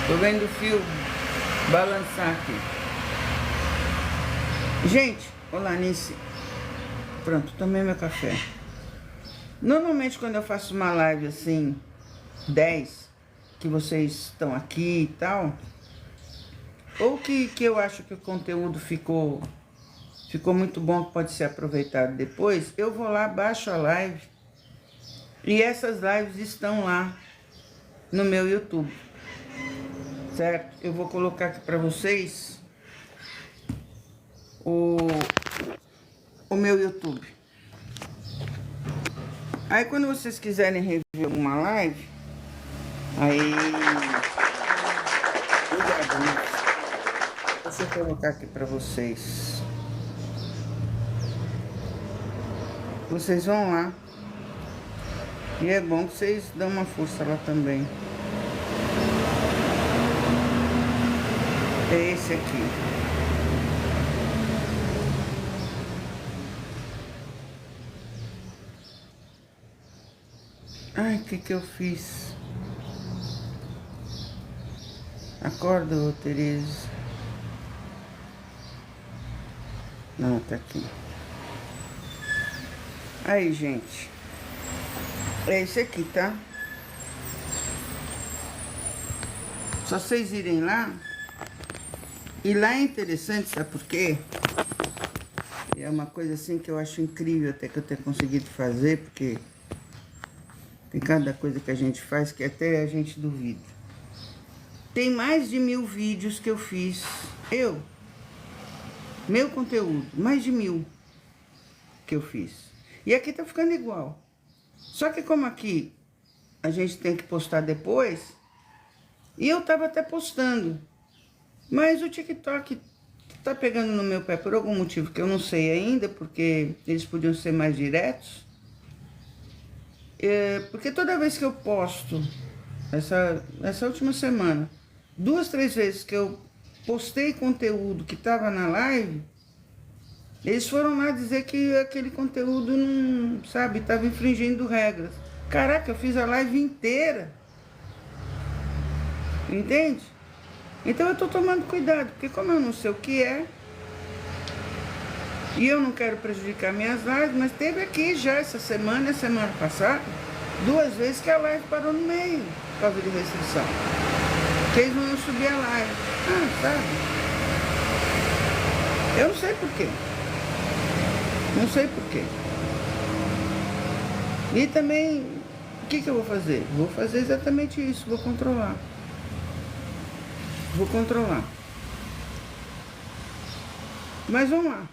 Tô vendo o fio balançar aqui. Gente, olá, Nice. Pronto, tomei meu café. Normalmente quando eu faço uma live assim, 10, que vocês estão aqui e tal, ou que eu acho que o conteúdo ficou muito bom, que pode ser aproveitado depois, eu vou lá, baixo a live, e essas lives estão lá no meu YouTube, certo? Eu vou colocar aqui para vocês o meu YouTube. Aí quando vocês quiserem rever alguma live, aí... Obrigado, né? Deixa eu colocar aqui para vocês. Vocês vão lá. E é bom que vocês dão uma força lá também. É esse aqui. Ai, o que eu fiz? Acorda, ô Tereza. Não, tá aqui. Aí, gente. É esse aqui, tá? Só vocês irem lá. E lá é interessante, sabe por quê? É uma coisa assim que eu acho incrível até que eu tenha conseguido fazer, porque tem cada coisa que a gente faz que até a gente duvida. Tem mais de 1000 vídeos que eu fiz. Meu conteúdo, mais de 1000 que eu fiz. E aqui tá ficando igual. Só que como aqui a gente tem que postar depois, e eu tava até postando, mas o TikTok tá pegando no meu pé por algum motivo que eu não sei ainda, porque eles podiam ser mais diretos. Porque toda vez que eu posto, essa última semana, 2, 3 vezes que eu postei conteúdo que tava na live, eles foram lá dizer que aquele conteúdo não, sabe, tava infringindo regras. Caraca, eu fiz a live inteira. Entende? Então eu tô tomando cuidado, porque como eu não sei o que é, e eu não quero prejudicar minhas lives, mas teve aqui já essa semana e a semana passada, 2 vezes que a live parou no meio, por causa de restrição. Que eles não iam subir a live. Sabe? Eu não sei por quê. Não sei por quê. E também, o que eu vou fazer? Vou fazer exatamente isso, vou controlar. Vou controlar. Mas vamos lá.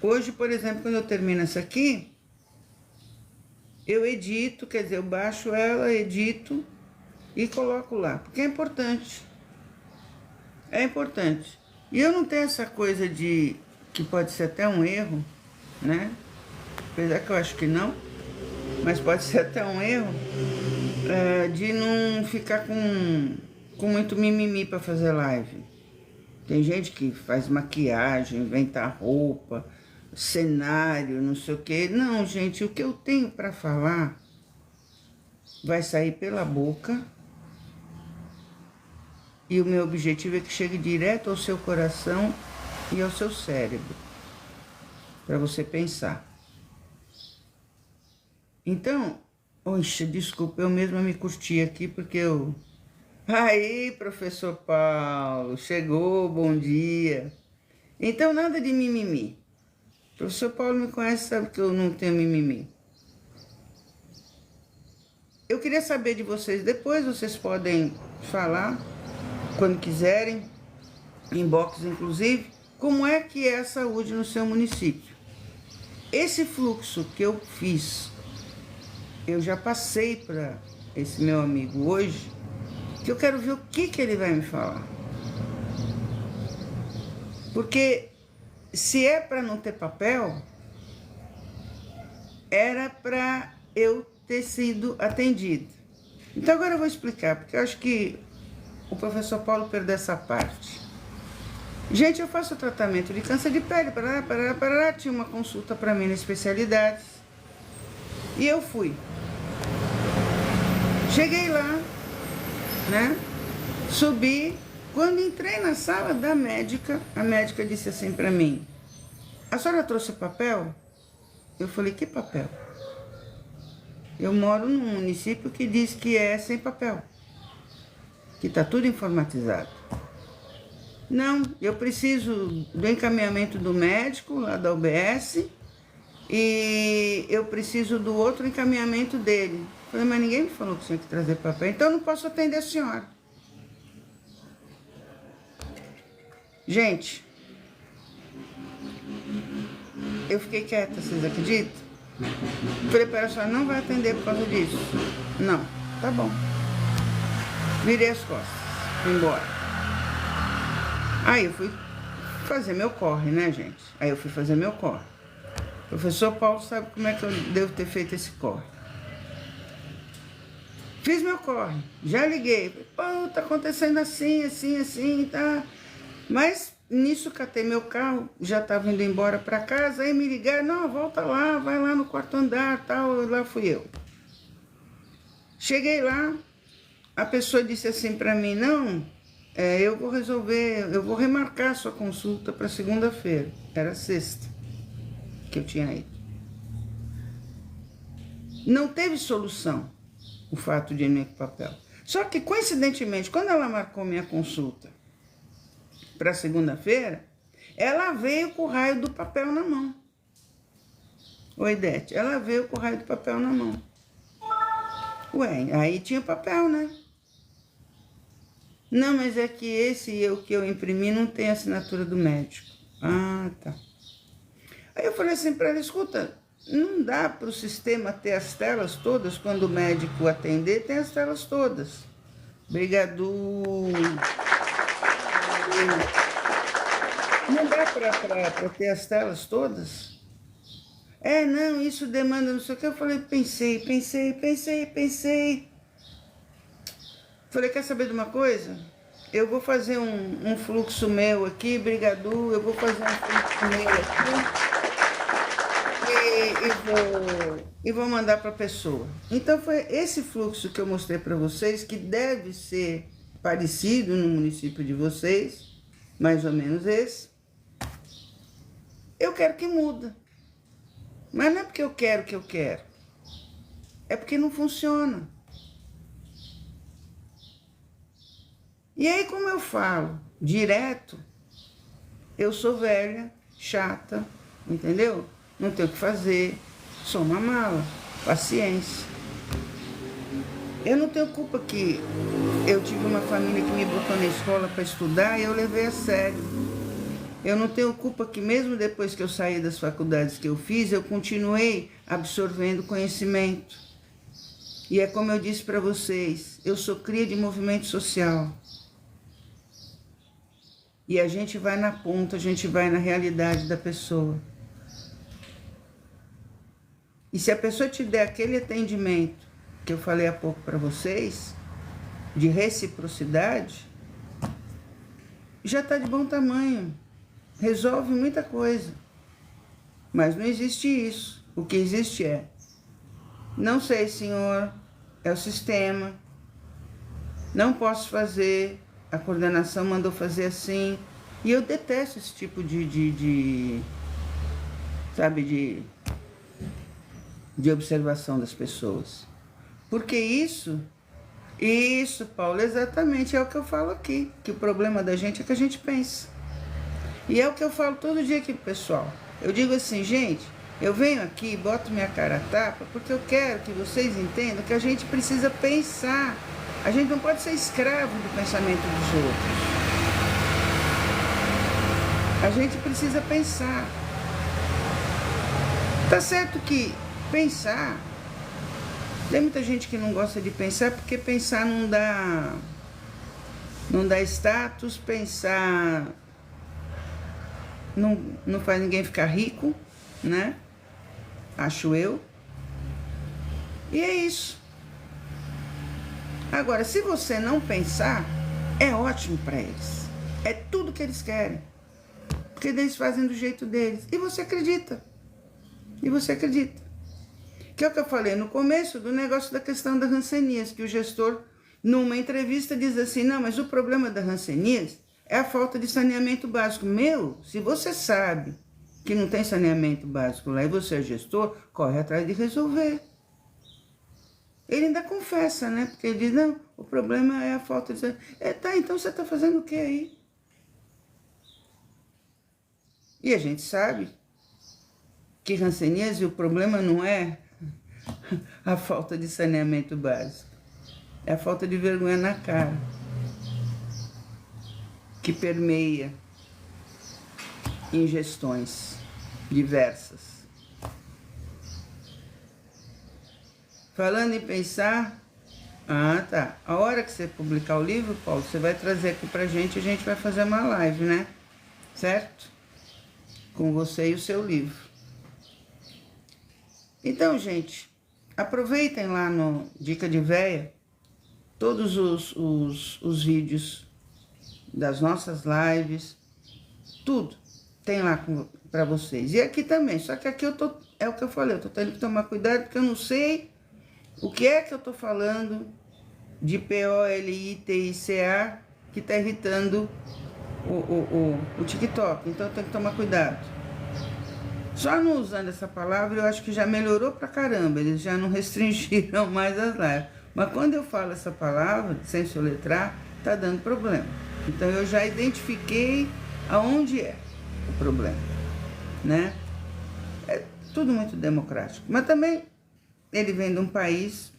Hoje, por exemplo, quando eu termino essa aqui, eu edito, quer dizer, eu baixo ela, edito e coloco lá, porque é importante. É importante. E eu não tenho essa coisa de, que pode ser até um erro, né? Apesar que eu acho que não, mas pode ser até um erro, de não ficar com muito mimimi para fazer live. Tem gente que faz maquiagem, inventa roupa, cenário, não sei o quê. Não, gente, o que eu tenho para falar vai sair pela boca e o meu objetivo é que chegue direto ao seu coração e ao seu cérebro, para você pensar. Então, oxe, desculpa, eu mesma me curti aqui porque eu... Aí, professor Paulo, chegou, bom dia. Então, nada de mimimi. O professor Paulo me conhece, sabe que eu não tenho mimimi. Eu queria saber de vocês, depois vocês podem falar, quando quiserem, inbox inclusive, como é que é a saúde no seu município. Esse fluxo que eu fiz, eu já passei para esse meu amigo hoje, que eu quero ver o que ele vai me falar. Porque se é para não ter papel, era para eu ter sido atendido. Então agora eu vou explicar, porque eu acho que o professor Paulo perdeu essa parte. Gente, eu faço tratamento de câncer de pele, tinha uma consulta para mim na especialidade. E eu fui. Cheguei lá, né? Subi. Quando entrei na sala da médica, a médica disse assim para mim: a senhora trouxe papel? Eu falei: que papel? Eu moro num município que diz que é sem papel, que tá tudo informatizado. Não, eu preciso do encaminhamento do médico lá da UBS e eu preciso do outro encaminhamento dele. Eu falei: mas ninguém me falou que tinha que trazer papel, então eu não posso atender a senhora. Gente, eu fiquei quieta, vocês acreditam? Falei para ela: a senhora não vai atender por causa disso? Não, tá bom. Virei as costas, fui embora. Aí eu fui fazer meu corre, né, gente? Aí eu fui fazer meu corre. O professor Paulo sabe como é que eu devo ter feito esse corre. Fiz meu corre, já liguei. Pô, tá acontecendo assim, assim, assim, tá? Mas nisso catei meu carro, já estava indo embora para casa, aí me ligaram: não, volta lá, vai lá no quarto andar, tal. Lá fui eu. Cheguei lá, a pessoa disse assim para mim: não, eu vou resolver, eu vou remarcar a sua consulta para segunda-feira. Era sexta que eu tinha ido. Não teve solução o fato de ir no papel. Só que, coincidentemente, quando ela marcou minha consulta para segunda-feira, ela veio com o raio do papel na mão. Oi, Dete. Ela veio com o raio do papel na mão. Ué, aí tinha papel, né? Não, mas é que esse que eu imprimi não tem assinatura do médico. Ah, tá. Aí eu falei assim para ela: escuta, não dá para o sistema ter as telas todas quando o médico atender, tem as telas todas. Obrigado. Não dá para ter as telas todas? Não, isso demanda não sei o que. Eu falei: pensei. Falei: quer saber de uma coisa? Eu vou fazer um fluxo meu aqui, brigadu, eu vou fazer um fluxo meu aqui e vou mandar para a pessoa. Então foi esse fluxo que eu mostrei para vocês, que deve ser parecido no município de vocês, mais ou menos esse. Eu quero que muda. Mas não é porque eu quero. É porque não funciona. E aí, como eu falo direto, Eu sou velha, chata, entendeu? Não tenho o que fazer, sou uma mala, paciência. Eu não tenho culpa que eu tive uma família que me botou na escola para estudar e eu levei a sério. Eu não tenho culpa que mesmo depois que eu saí das faculdades que eu fiz, eu continuei absorvendo conhecimento. E é como eu disse para vocês, eu sou cria de movimento social. E a gente vai na ponta, a gente vai na realidade da pessoa. E se a pessoa te der aquele atendimento que eu falei há pouco para vocês, de reciprocidade, já está de bom tamanho. Resolve muita coisa. Mas não existe isso. O que existe é: não sei, senhor, é o sistema, não posso fazer, a coordenação mandou fazer assim. E eu detesto esse tipo de observação das pessoas. Porque isso, Paulo, exatamente é o que eu falo aqui, que o problema da gente é que a gente pensa. E é o que eu falo todo dia aqui pro pessoal. Eu digo assim, gente, eu venho aqui, boto minha cara a tapa, porque eu quero que vocês entendam que a gente precisa pensar. A gente não pode ser escravo do pensamento dos outros. A gente precisa pensar. Tá certo que pensar, tem muita gente que não gosta de pensar porque pensar não dá status, pensar não faz ninguém ficar rico, né? Acho eu. E é isso. Agora, se você não pensar, é ótimo para eles. É tudo que eles querem. Porque eles fazem do jeito deles. E você acredita. E você acredita. Que é o que eu falei no começo do negócio da questão da Hanseníase, que o gestor, numa entrevista, diz assim, não, mas o problema da Hanseníase é a falta de saneamento básico. Meu, se você sabe que não tem saneamento básico lá e você é gestor, corre atrás de resolver. Ele ainda confessa, né? Porque ele diz, não, o problema é a falta de saneamento. Tá, então você está fazendo o que aí? E a gente sabe que Hanseníase, o problema não é a falta de saneamento básico. É a falta de vergonha na cara que permeia em gestões diversas. Falando em pensar, tá. A hora que você publicar o livro, Paulo, você vai trazer aqui pra gente, a gente vai fazer uma live, né? Certo? Com você e o seu livro. Então, gente, aproveitem lá no Dica de Véia todos os vídeos das nossas lives, tudo tem lá para vocês. E aqui também, só que aqui é o que eu falei, eu tô tendo que tomar cuidado porque eu não sei o que é que eu tô falando de POLITICA que tá irritando o TikTok, então eu tenho que tomar cuidado. Só não usando essa palavra, eu acho que já melhorou pra caramba, eles já não restringiram mais as lives. Mas quando eu falo essa palavra, sem soletrar, tá dando problema. Então eu já identifiquei aonde é o problema, né? É tudo muito democrático. Mas também ele vem de um país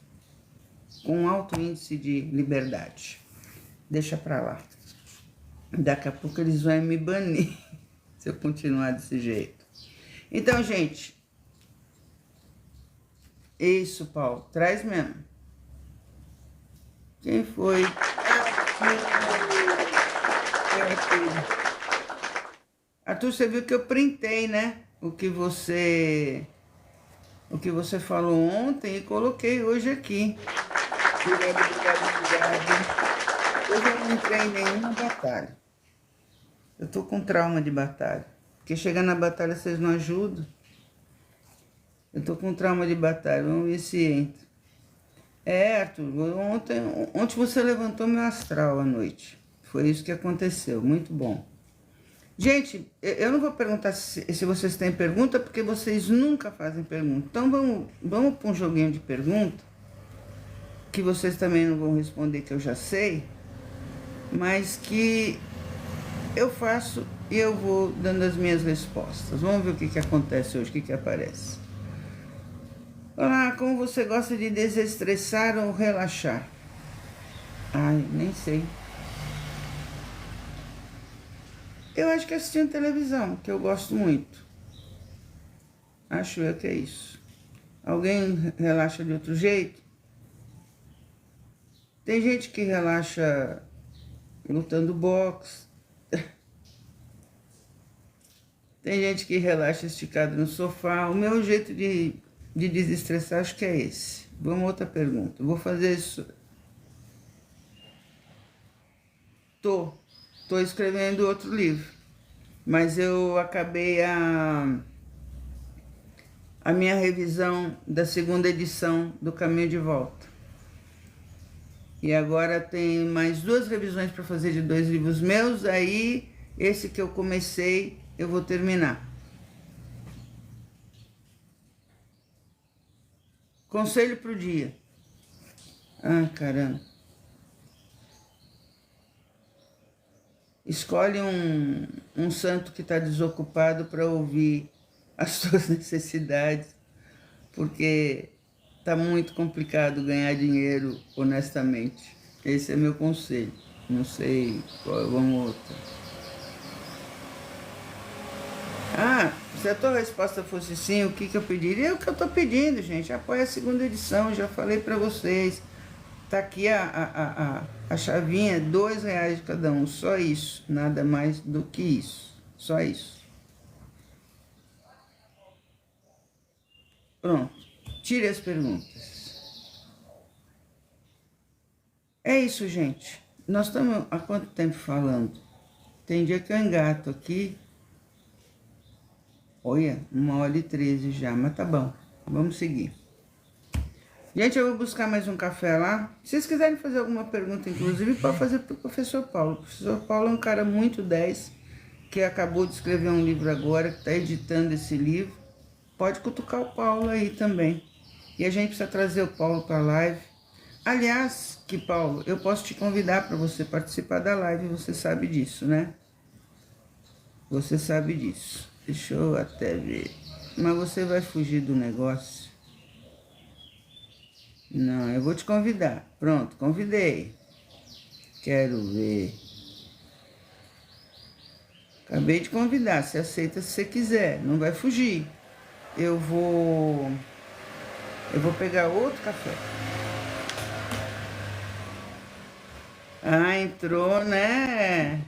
com um alto índice de liberdade. Deixa pra lá. Daqui a pouco eles vão me banir se eu continuar desse jeito. Então, gente, isso, Paulo, traz mesmo. Quem foi? Arthur, você viu que eu printei, né? O que você falou ontem e coloquei hoje aqui. Obrigado. Eu não entrei em nenhuma batalha. Eu tô com trauma de batalha. Porque chegar na batalha vocês não ajudam. Eu tô com trauma de batalha. Vamos ver se entra. Arthur, ontem você levantou meu astral à noite. Foi isso que aconteceu. Muito bom. Gente, eu não vou perguntar se vocês têm pergunta, porque vocês nunca fazem pergunta. Então vamos para um joguinho de pergunta, que vocês também não vão responder, que eu já sei, mas que eu faço e eu vou dando as minhas respostas. Vamos ver o que acontece hoje, o que aparece. Olá, como você gosta de desestressar ou relaxar? Ai, nem sei. Eu acho que assistindo televisão, que eu gosto muito. Acho eu que é isso. Alguém relaxa de outro jeito? Tem gente que relaxa lutando boxe. Tem gente que relaxa esticado no sofá. O meu jeito de desestressar acho que é esse. Vamos a outra pergunta. Vou fazer isso. Tô escrevendo outro livro. Mas eu acabei a minha revisão da segunda edição do Caminho de Volta. E agora tem mais 2 revisões para fazer de 2 livros meus. Aí, esse que eu comecei, eu vou terminar. Conselho para o dia. Ah, caramba. Escolhe um santo que está desocupado para ouvir as suas necessidades, porque está muito complicado ganhar dinheiro honestamente. Esse é meu conselho. Não sei qual, vamos outra. Ah, se a tua resposta fosse sim, o que eu pediria? É o que eu estou pedindo, gente. Apoia a segunda edição, já falei para vocês. Tá aqui a chavinha, R$2 de cada um, só isso. Nada mais do que isso. Só isso. Pronto. Tire as perguntas. É isso, gente. Nós estamos há quanto tempo falando? Tem dia que eu engato aqui. Olha, 1h13 já, mas tá bom. Vamos seguir. Gente, eu vou buscar mais um café lá. Se vocês quiserem fazer alguma pergunta, inclusive, pode fazer para o professor Paulo. O professor Paulo é um cara muito 10, que acabou de escrever um livro agora, que está editando esse livro. Pode cutucar o Paulo aí também. E a gente precisa trazer o Paulo para a live. Aliás, que Paulo, eu posso te convidar para você participar da live, você sabe disso, né? Você sabe disso. Deixa eu até ver. Mas você vai fugir do negócio? Não, eu vou te convidar. Pronto, convidei. Quero ver. Acabei de convidar. Você aceita se você quiser. Não vai fugir. Eu vou pegar outro café. Ah, entrou, né?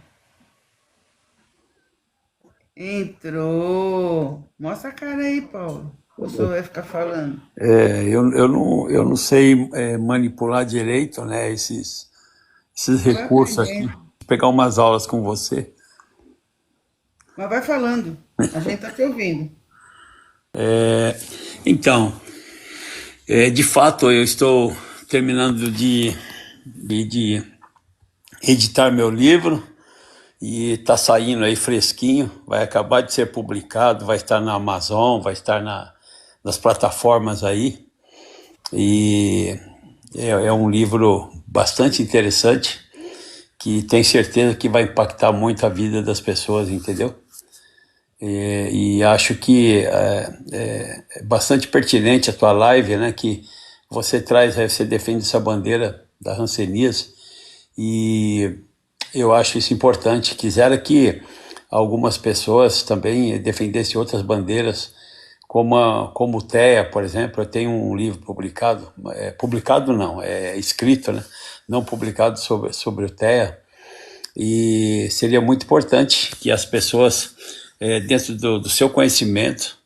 Entrou. Mostra a cara aí, Paulo. Ou você vai ficar falando? Eu não sei manipular direito, né, esses Você vai recursos aqui. aprendendo. Vou pegar umas aulas com você. Mas vai falando. A gente tá te ouvindo. Então, de fato, eu estou terminando de editar meu livro e está saindo aí fresquinho. Vai acabar de ser publicado, vai estar na Amazon, vai estar nas plataformas aí. E é um livro bastante interessante, que tenho certeza que vai impactar muito a vida das pessoas, entendeu? E acho que é bastante pertinente a tua live, né? Que você defende essa bandeira da hanseníase, e eu acho isso importante. Quisera que algumas pessoas também defendessem outras bandeiras, como o TEA, por exemplo. Eu tenho um livro publicado, publicado não, é escrito, né? Não publicado sobre o TEA, e seria muito importante que as pessoas, dentro do seu conhecimento,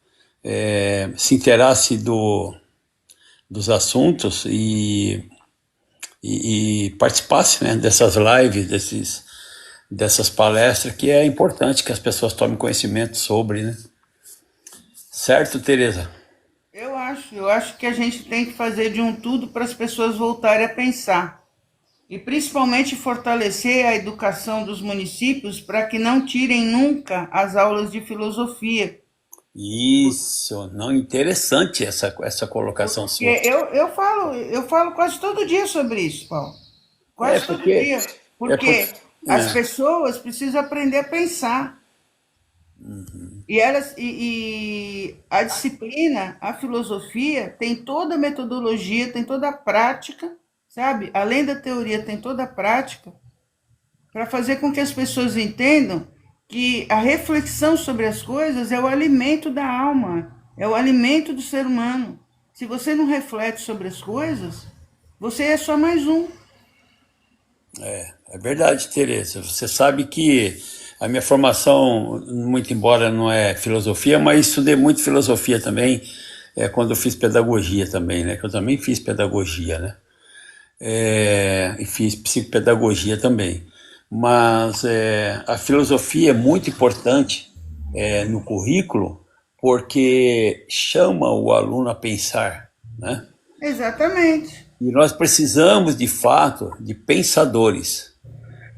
se inteirassem dos assuntos e participassem, né, dessas lives, dessas palestras, que é importante que as pessoas tomem conhecimento sobre, né? Certo, Tereza? Eu acho que a gente tem que fazer de um tudo para as pessoas voltarem a pensar. E principalmente fortalecer a educação dos municípios para que não tirem nunca as aulas de filosofia. Isso, não, interessante essa colocação Porque sua. eu falo quase todo dia sobre isso, Paulo. É Quase todo porque, dia. é porque, Porque as pessoas precisam aprender a pensar. E a disciplina, a filosofia, tem toda a metodologia, tem toda a prática, sabe? Além da teoria, tem toda a prática para fazer com que as pessoas entendam que a reflexão sobre as coisas é o alimento da alma, é o alimento do ser humano. Se você não reflete sobre as coisas, você é só mais um. É verdade, Tereza. Você sabe que a minha formação, muito embora não é filosofia, mas estudei muito filosofia também, quando eu fiz pedagogia também, né? Que eu também fiz pedagogia, né? E fiz psicopedagogia também. Mas a filosofia é muito importante no currículo porque chama o aluno a pensar, né? Exatamente. E nós precisamos, de fato, de pensadores,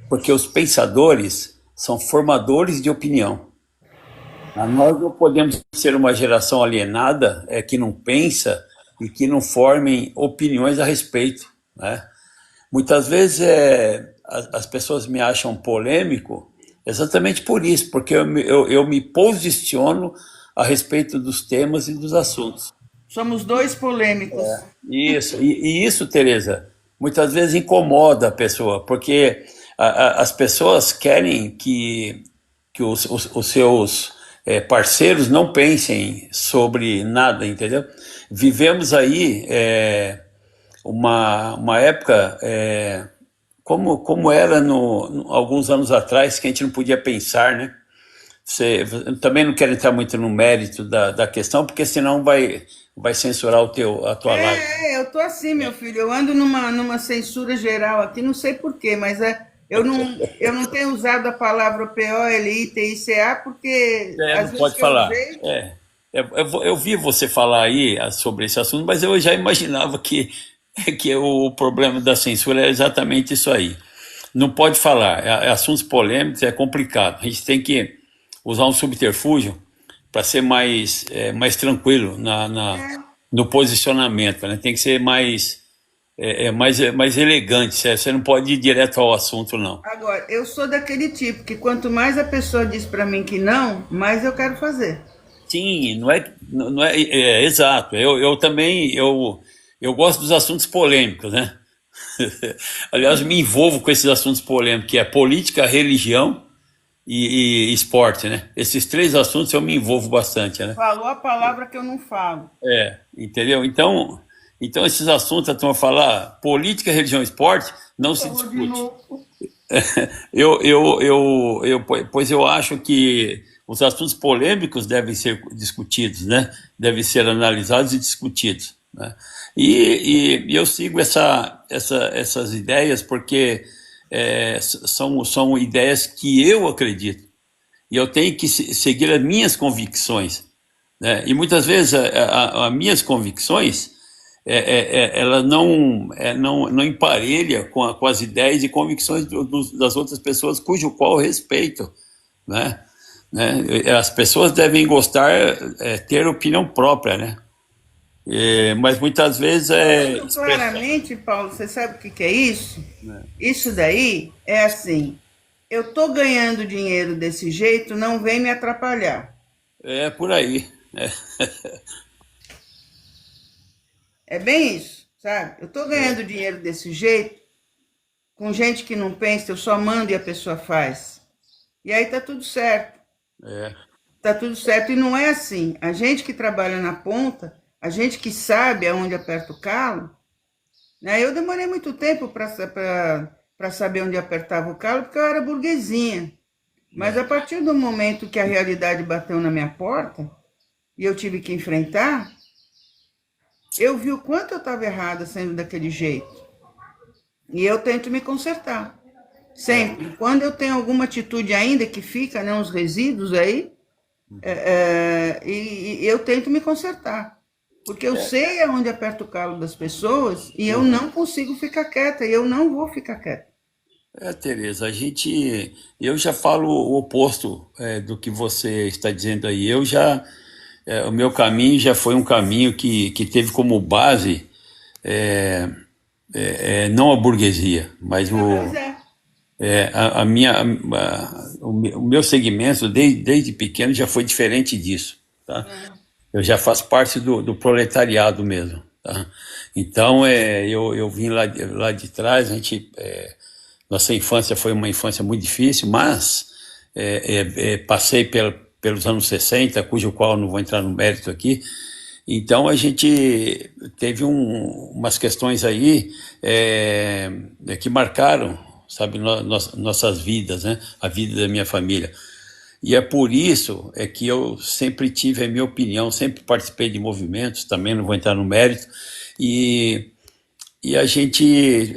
porque os pensadores são formadores de opinião. Nós não podemos ser uma geração alienada que não pensa e que não formem opiniões a respeito, né? Muitas vezes as pessoas me acham polêmico exatamente por isso, porque eu me posiciono a respeito dos temas e dos assuntos. Somos dois polêmicos. Isso, e isso, Tereza, muitas vezes incomoda a pessoa, porque as pessoas querem que os seus parceiros não pensem sobre nada, entendeu? Vivemos aí uma época como era alguns anos atrás, que a gente não podia pensar, né? Eu também não quero entrar muito no mérito da questão, porque senão vai censurar a tua live. Eu tô assim, meu filho. Eu ando numa censura geral aqui, não sei por quê, mas eu não tenho usado a palavra POLITICA porque às Não vezes pode que eu falar. usei. Eu vi você falar aí sobre esse assunto, mas eu já imaginava que o problema da censura é exatamente isso aí. Não pode falar. Assuntos polêmicos é complicado. A gente tem que usar um subterfúgio para ser mais tranquilo no posicionamento, né? Tem que ser mais elegante. Você não pode ir direto ao assunto, não. Agora, eu sou daquele tipo que quanto mais a pessoa diz para mim que não, mais eu quero fazer. Sim, não é exato. Eu também eu gosto dos assuntos polêmicos, né? Aliás, me envolvo com esses assuntos polêmicos, que é política, religião e esporte, né? Esses três assuntos eu me envolvo bastante, né? Falou a palavra que eu não falo. Entendeu? Então esses assuntos, a turma falar política, religião e esporte, não se Falou de discute. novo. Pois eu acho que os assuntos polêmicos devem ser discutidos, né? Devem ser analisados e discutidos, né? E eu sigo essas ideias porque são ideias que eu acredito e eu tenho que seguir as minhas convicções, né? E muitas vezes as minhas convicções ela não emparelha com as ideias e convicções das outras pessoas cujo qual eu respeito, né? As pessoas devem gostar, ter opinião própria, né? Mas muitas vezes Muito claramente, Paulo, você sabe o que que é isso? Isso daí é assim: eu tô ganhando dinheiro desse jeito, não vem me atrapalhar. por aí, né? É bem isso, sabe? Eu tô ganhando dinheiro desse jeito, com gente que não pensa, eu só mando e a pessoa faz. E aí tá tudo certo. É, Tá tudo certo. E não é assim. A gente que trabalha na ponta, a gente que sabe aonde aperta o calo, né? Eu demorei muito tempo para saber onde apertava o calo, porque eu era burguesinha. Mas a partir do momento que a realidade bateu na minha porta e eu tive que enfrentar, eu vi o quanto eu estava errada sendo daquele jeito. E eu tento me consertar. Sempre. Quando eu tenho alguma atitude ainda que fica, né, uns resíduos aí, e eu tento me consertar. Porque eu sei aonde aperta o calo das pessoas e eu não consigo ficar quieta, e eu não vou ficar quieta. Tereza, eu já falo o oposto do que você está dizendo aí. O meu caminho já foi um caminho que teve como base não a burguesia, mas Pois é. O meu segmento, desde pequeno, já foi diferente disso, tá? Eu já faço parte do proletariado mesmo, tá? Então, eu vim lá de trás, nossa infância foi uma infância muito difícil, mas passei pelos anos 60, cujo qual não vou entrar no mérito aqui. Então, a gente teve umas questões aí que marcaram, sabe, nossas vidas, né? A vida da minha família. E é por isso que eu sempre tive a minha opinião, sempre participei de movimentos, também não vou entrar no mérito, e a gente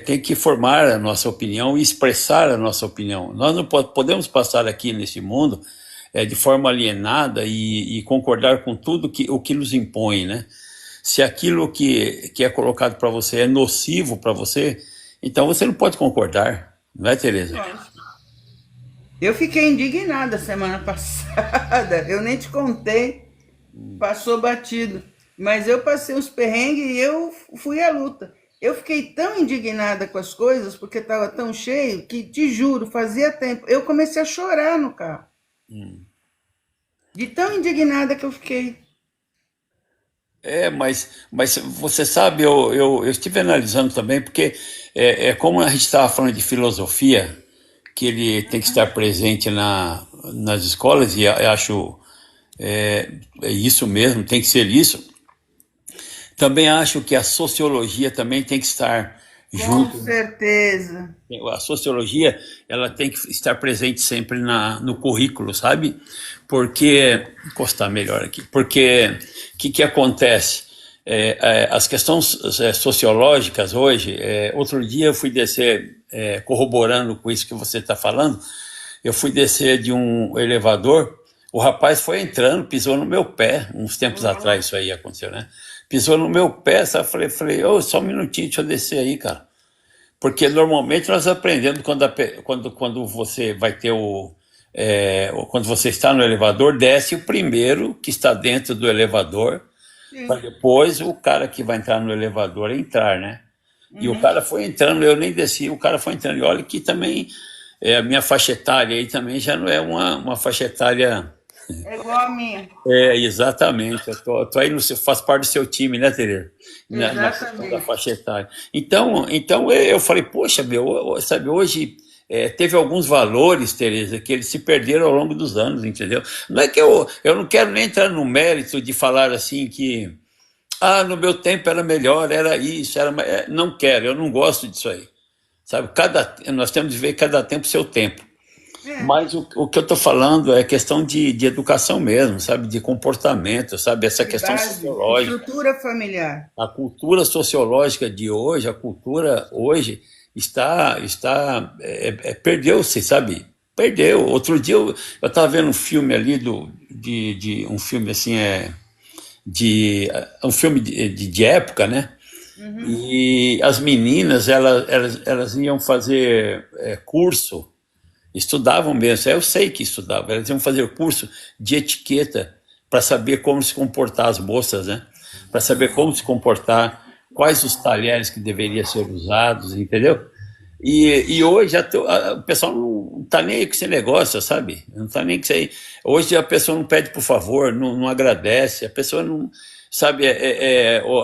tem que formar a nossa opinião e expressar a nossa opinião. Nós não podemos passar aqui nesse mundo de forma alienada e concordar com tudo o que nos impõe, né? Se aquilo que é colocado para você é nocivo para você, então você não pode concordar, não é, Tereza? Eu fiquei indignada semana passada, eu nem te contei, passou batido, mas eu passei uns perrengues e eu fui à luta. Eu fiquei tão indignada com as coisas, porque estava tão cheio, que, te juro, fazia tempo, eu comecei a chorar no carro. De tão indignada que eu fiquei. Mas você sabe, eu estive analisando também, porque como a gente estava falando de filosofia, que ele tem que estar presente nas escolas, e eu acho isso mesmo, tem que ser isso. Também acho que a sociologia também tem que estar junto. Com certeza. A sociologia, ela tem que estar presente sempre no currículo, sabe? Porque, vou encostar melhor aqui, porque o que acontece? As questões sociológicas hoje, outro dia eu fui descer, corroborando com isso que você está falando, eu fui descer de um elevador, o rapaz foi entrando, pisou no meu pé, uns tempos atrás isso aí aconteceu, né? Pisou no meu pé, sabe? Falei, só um minutinho, deixa eu descer aí, cara. Porque normalmente nós aprendemos quando você vai ter quando você está no elevador, desce o primeiro que está dentro do elevador, para depois o cara que vai entrar no elevador entrar, né? E o cara foi entrando, eu nem desci, o cara foi entrando. E olha que também a minha faixa etária aí também já não é uma faixa etária. É igual a minha. Exatamente. Eu tô aí, faço parte do seu time, né, Tereza? Exatamente. Da faixa etária. Então eu falei, poxa, sabe, hoje teve alguns valores, Tereza, que eles se perderam ao longo dos anos, entendeu? Não é que eu não quero nem entrar no mérito de falar assim que no meu tempo era melhor, era isso, não quero, eu não gosto disso aí. Sabe, nós temos de ver cada tempo seu tempo. Mas o que eu estou falando é questão de educação mesmo, sabe? De comportamento, sabe? Essa questão sociológica. Estrutura familiar. A cultura sociológica de hoje, a cultura hoje perdeu-se, sabe? Perdeu. Outro dia eu estava vendo um filme ali, um filme assim, um filme de época, né? E as meninas, elas iam fazer curso, estudavam mesmo, eu sei que estudavam, elas iam fazer curso de etiqueta para saber como se comportar as moças, né? Para saber como se comportar, quais os talheres que deveriam ser usados, entendeu? E hoje o pessoal não está nem aí com esse negócio, sabe? Não está nem com isso aí. Hoje a pessoa não pede por favor, não agradece, a pessoa não... Sabe,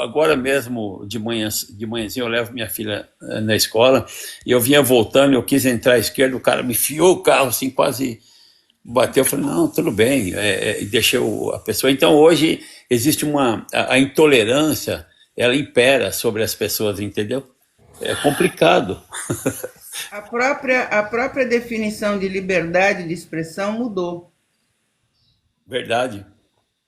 agora mesmo de manhãzinha eu levo minha filha na escola e eu vinha voltando, eu quis entrar à esquerda, o cara me enfiou o carro assim, quase bateu. Eu falei, não, tudo bem, e deixei a pessoa. Então hoje existe a intolerância, ela impera sobre as pessoas, entendeu? É complicado. A própria definição de liberdade de expressão mudou. Verdade.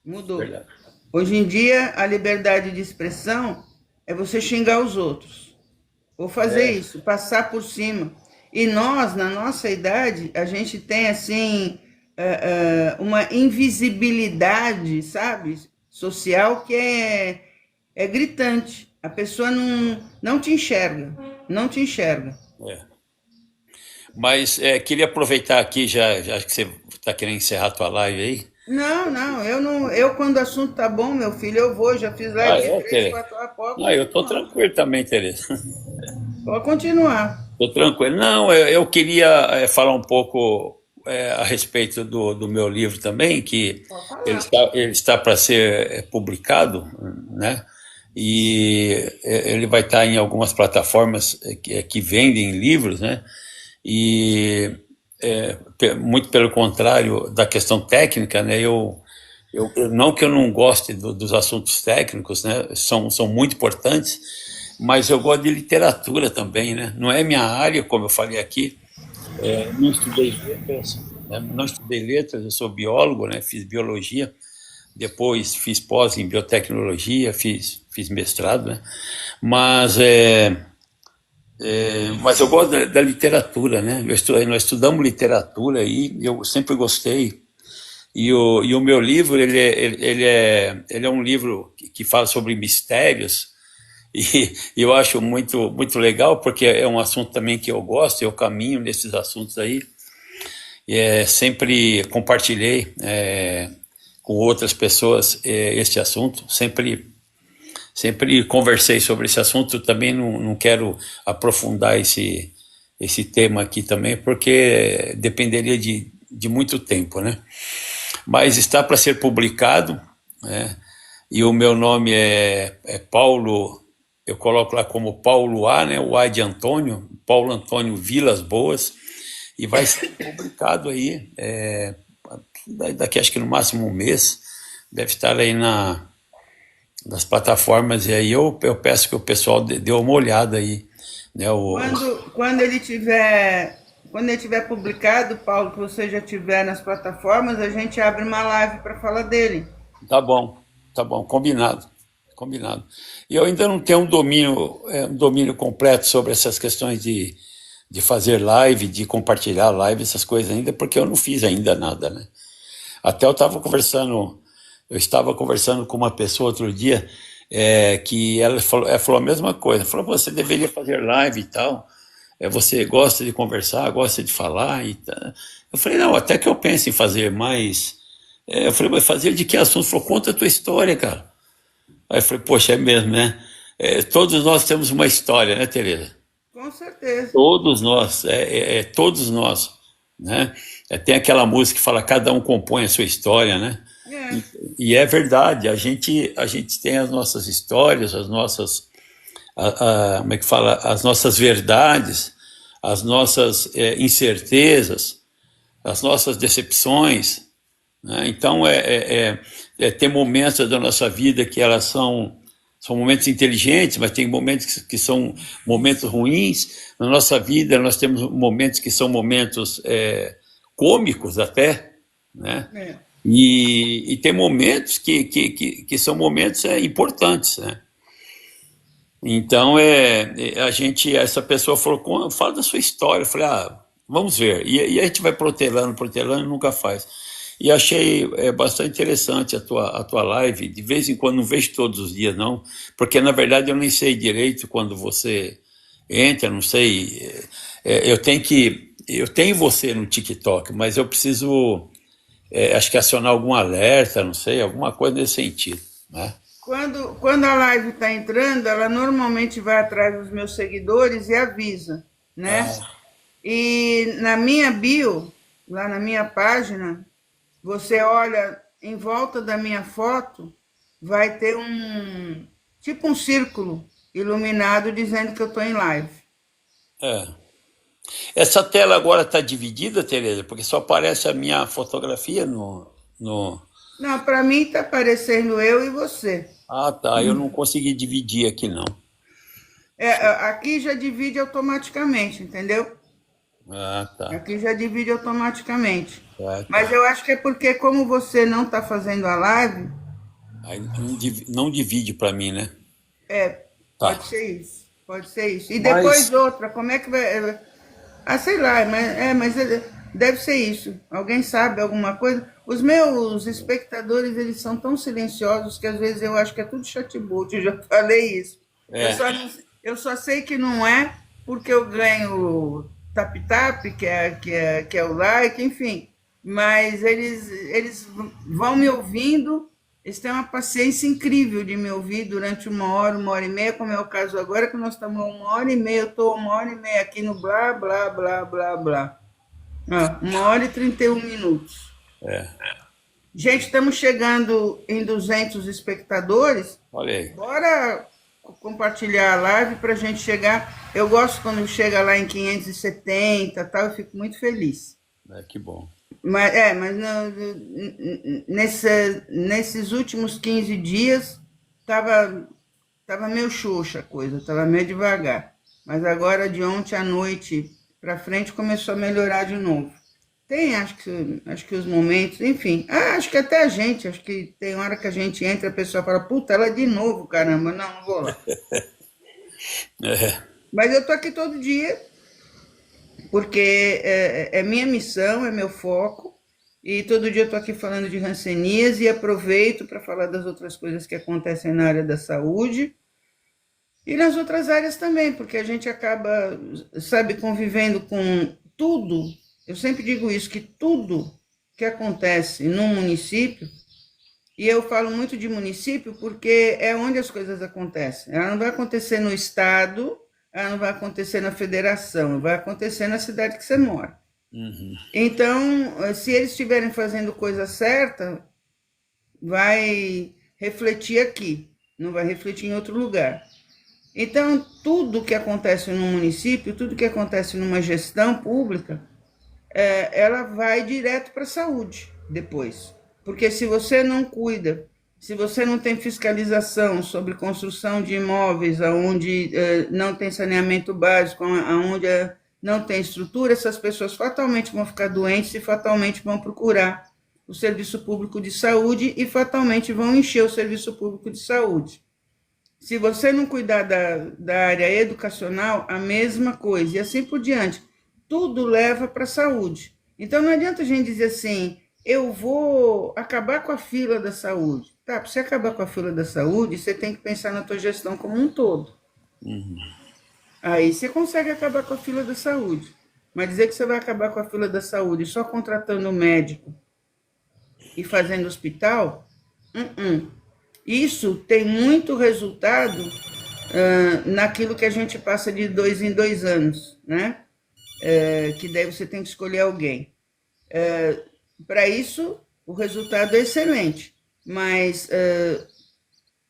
Mudou. Verdade. Hoje em dia, a liberdade de expressão é você xingar os outros. Ou fazer isso, passar por cima. E nós, na nossa idade, a gente tem, assim, uma invisibilidade, sabe, social que é gritante. A pessoa não te enxerga, não te enxerga. Mas queria aproveitar aqui, já que você está querendo encerrar a tua live aí. Não, eu quando o assunto tá bom, meu filho, eu vou, já fiz live de 3, 4 horas. Eu tô tranquilo também, Tereza. Pode continuar. Tô tranquilo. Não, eu queria falar um pouco a respeito do meu livro também, que Pode falar. ele está para ser publicado, né? E ele vai estar em algumas plataformas que vendem livros, né? E muito pelo contrário da questão técnica, né? Não que eu não goste dos assuntos técnicos, né? São muito importantes, mas eu gosto de literatura também, né? Não é minha área, como eu falei aqui, não estudei letras, né? Não estudei letras, eu sou biólogo, né? Fiz biologia, depois fiz pós em biotecnologia, fiz mestrado, né? Mas, mas eu gosto da literatura, né? Nós estudamos literatura e eu sempre gostei. E o meu livro, ele é um livro que fala sobre mistérios, e eu acho muito legal, porque é um assunto também que eu gosto, eu caminho nesses assuntos aí, e sempre compartilhei com outras pessoas esse assunto, sempre conversei sobre esse assunto, também não quero aprofundar esse tema aqui também, porque dependeria de muito tempo, né? Mas está para ser publicado, né? E o meu nome é Paulo, eu coloco lá como Paulo A, né? O A de Antônio, Paulo Antônio Vilas Boas, e vai ser publicado aí, daqui acho que no máximo um mês, deve estar aí nas plataformas, e aí eu peço que o pessoal dê uma olhada aí, né? Quando ele tiver publicado, Paulo, que você já tiver nas plataformas, a gente abre uma live para falar dele. Tá bom, combinado, combinado. E eu ainda não tenho um domínio completo sobre essas questões de fazer live, de compartilhar live, essas coisas ainda, porque eu não fiz ainda nada, né? Até eu estava conversando com uma pessoa outro dia, que ela falou a mesma coisa, falou, você deveria fazer live e tal, você gosta de conversar, gosta de falar e tal. Eu falei, não, até que eu penso em fazer, mas... eu falei, mas fazer de que assunto? Ele falou, conta a tua história, cara. Aí eu falei, poxa, é mesmo, né? Todos nós temos uma história, né, Tereza? Com certeza. Todos nós, todos nós, né? Tem aquela música que fala, cada um compõe a sua história, né? É, E é verdade, a gente tem as nossas histórias, as nossas, como é que fala, as nossas verdades, as nossas incertezas, as nossas decepções, né? Então, tem momentos da nossa vida que elas são momentos inteligentes, mas tem momentos que são momentos ruins. Na nossa vida, nós temos momentos que são momentos cômicos até, né? é. E tem momentos que são momentos importantes, né? Então, essa pessoa falou, fala da sua história. Eu falei, vamos ver. E a gente vai protelando, protelando e nunca faz. E achei bastante interessante a tua live. De vez em quando, não vejo todos os dias, não, porque na verdade eu nem sei direito quando você entra, não sei. Eu tenho você no TikTok, mas eu preciso, acho que acionar algum alerta, não sei, alguma coisa nesse sentido, né? Quando a live está entrando, ela normalmente vai atrás dos meus seguidores e avisa, né? Ah, E na minha bio, lá na minha página, você olha em volta da minha foto, vai ter tipo um círculo iluminado dizendo que eu estou em live. é. Essa tela agora está dividida, Tereza, porque só aparece a minha fotografia no... Não, para mim está aparecendo eu e você. Ah, tá. Eu não consegui dividir aqui, não. Aqui já divide automaticamente, entendeu? Ah, tá. Aqui já divide automaticamente. Certo. Mas eu acho que é porque, como você não está fazendo a live, Aí não divide para mim, né? Tá. pode ser isso. Pode ser isso. E depois Mas, outra, como é que vai. Ah, sei lá, mas deve ser isso. Alguém sabe alguma coisa? Os meus espectadores, eles são tão silenciosos que às vezes eu acho que é tudo chatbot, eu já falei isso. Eu é, só, eu só sei que não é porque eu ganho tap-tap, que é o like, enfim. Mas eles vão me ouvindo Eles têm uma paciência incrível de me ouvir durante uma hora e meia, como é o caso agora, que nós estamos 1 hora e meia, eu estou 1 hora e meia aqui no blá, blá, blá, blá, blá. Ah, 1 hora e 31 minutos. É, Gente, estamos chegando em 200 espectadores. olha aí. Bora compartilhar a live para a gente chegar. Eu gosto quando chega lá em 570, tal, eu fico muito feliz. É, que bom. Mas nesses últimos 15 dias tava meio xoxa a coisa, tava meio devagar. Mas agora de ontem à noite para frente começou a melhorar de novo. Tem, acho que os momentos, enfim. Acho que até a gente, acho que tem hora que a gente entra, a pessoa fala, puta, ela de novo, caramba, não vou lá. É, Mas eu tô aqui todo dia, porque é minha missão, é meu foco, e todo dia eu tô aqui falando de hanseníase e aproveito para falar das outras coisas que acontecem na área da saúde e nas outras áreas também, porque a gente acaba, sabe, convivendo com tudo. Eu sempre digo isso, que tudo que acontece num município, e eu falo muito de município porque é onde as coisas acontecem. Ela não vai acontecer no estado, ela não vai acontecer na federação, vai acontecer na cidade que você mora. uhum. Então, se eles estiverem fazendo coisa certa, vai refletir aqui, não vai refletir em outro lugar. Então, tudo que acontece num município, tudo que acontece numa gestão pública, ela vai direto para a saúde depois. Porque se você não cuida, se você não tem fiscalização sobre construção de imóveis onde não tem saneamento básico, onde não tem estrutura, essas pessoas fatalmente vão ficar doentes e fatalmente vão procurar o serviço público de saúde e fatalmente vão encher o serviço público de saúde. Se você não cuidar da área educacional, a mesma coisa, e assim por diante. Tudo leva para a saúde. Então não adianta a gente dizer assim, eu vou acabar com a fila da saúde. Tá, para você acabar com a fila da saúde, você tem que pensar na tua gestão como um todo. Aí você consegue acabar com a fila da saúde. Mas dizer que você vai acabar com a fila da saúde só contratando um médico e fazendo hospital, isso tem muito resultado naquilo que a gente passa de 2 em 2 anos, né? Que daí você tem que escolher alguém. Para isso, o resultado é excelente, mas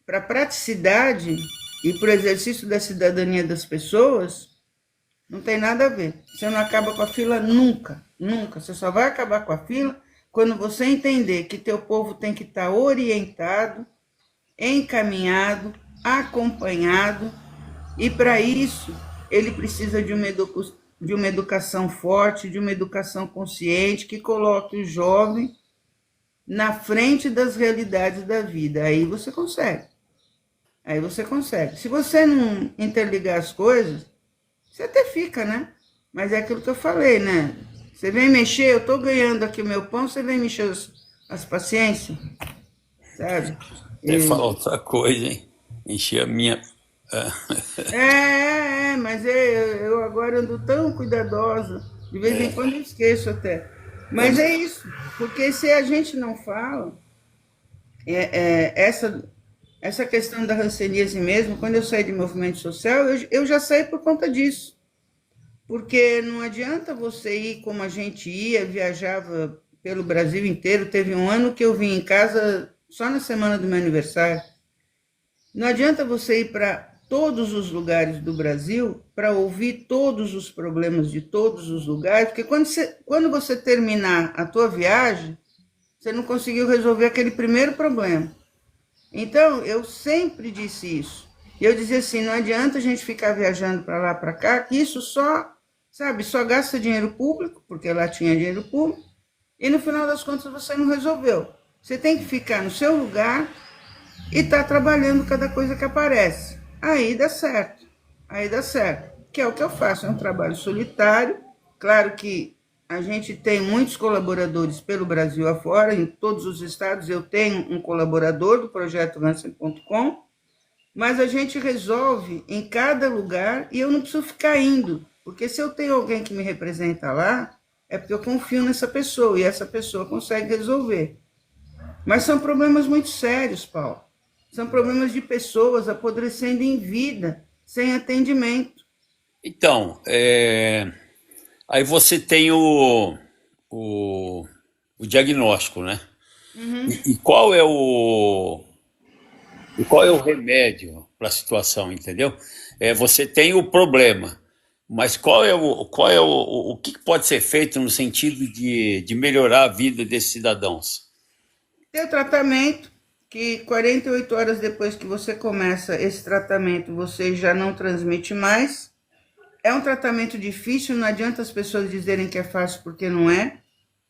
para a praticidade e para o exercício da cidadania das pessoas, não tem nada a ver. Você não acaba com a fila nunca, nunca. Você só vai acabar com a fila quando você entender que teu povo tem que estar orientado, encaminhado, acompanhado, e para isso ele precisa de uma educação forte, de uma educação consciente, que coloque o jovem na frente das realidades da vida. Aí você consegue. Aí você consegue. Se você não interligar as coisas, você até fica, né? Mas é aquilo que eu falei, né? Você vem mexer, eu estou ganhando aqui o meu pão, você vem mexer as paciências, sabe? Até falar outra coisa, hein? Encher a minha. Mas eu agora ando tão cuidadosa, de vez em quando eu esqueço até. Mas é isso, porque se a gente não fala, essa questão da hanseníase mesmo, quando eu saí de movimento social, eu já saí por conta disso. Porque não adianta você ir como a gente ia, viajava pelo Brasil inteiro. Teve um ano que eu vim em casa só na semana do meu aniversário. Não adianta você ir para todos os lugares do Brasil para ouvir todos os problemas de todos os lugares, porque quando você terminar a tua viagem, você não conseguiu resolver aquele primeiro problema. Então, eu sempre disse isso. E eu dizia assim, não adianta a gente ficar viajando para lá, para cá, que isso só gasta dinheiro público, porque lá tinha dinheiro público, e no final das contas você não resolveu. Você tem que ficar no seu lugar e estar trabalhando cada coisa que aparece. Aí dá certo. Que é o que eu faço, é um trabalho solitário. Claro que a gente tem muitos colaboradores pelo Brasil afora, em todos os estados eu tenho um colaborador do projeto Hansen.com, mas a gente resolve em cada lugar e eu não preciso ficar indo, porque se eu tenho alguém que me representa lá, é porque eu confio nessa pessoa e essa pessoa consegue resolver. Mas são problemas muito sérios, Paulo. São problemas de pessoas apodrecendo em vida, sem atendimento. Então, aí você tem o, o diagnóstico, né? E qual é o remédio para a situação, entendeu? Você tem o problema, mas o que pode ser feito no sentido de melhorar a vida desses cidadãos? Tem o tratamento, que 48 horas depois que você começa esse tratamento, você já não transmite mais. É um tratamento difícil, não adianta as pessoas dizerem que é fácil, porque não é.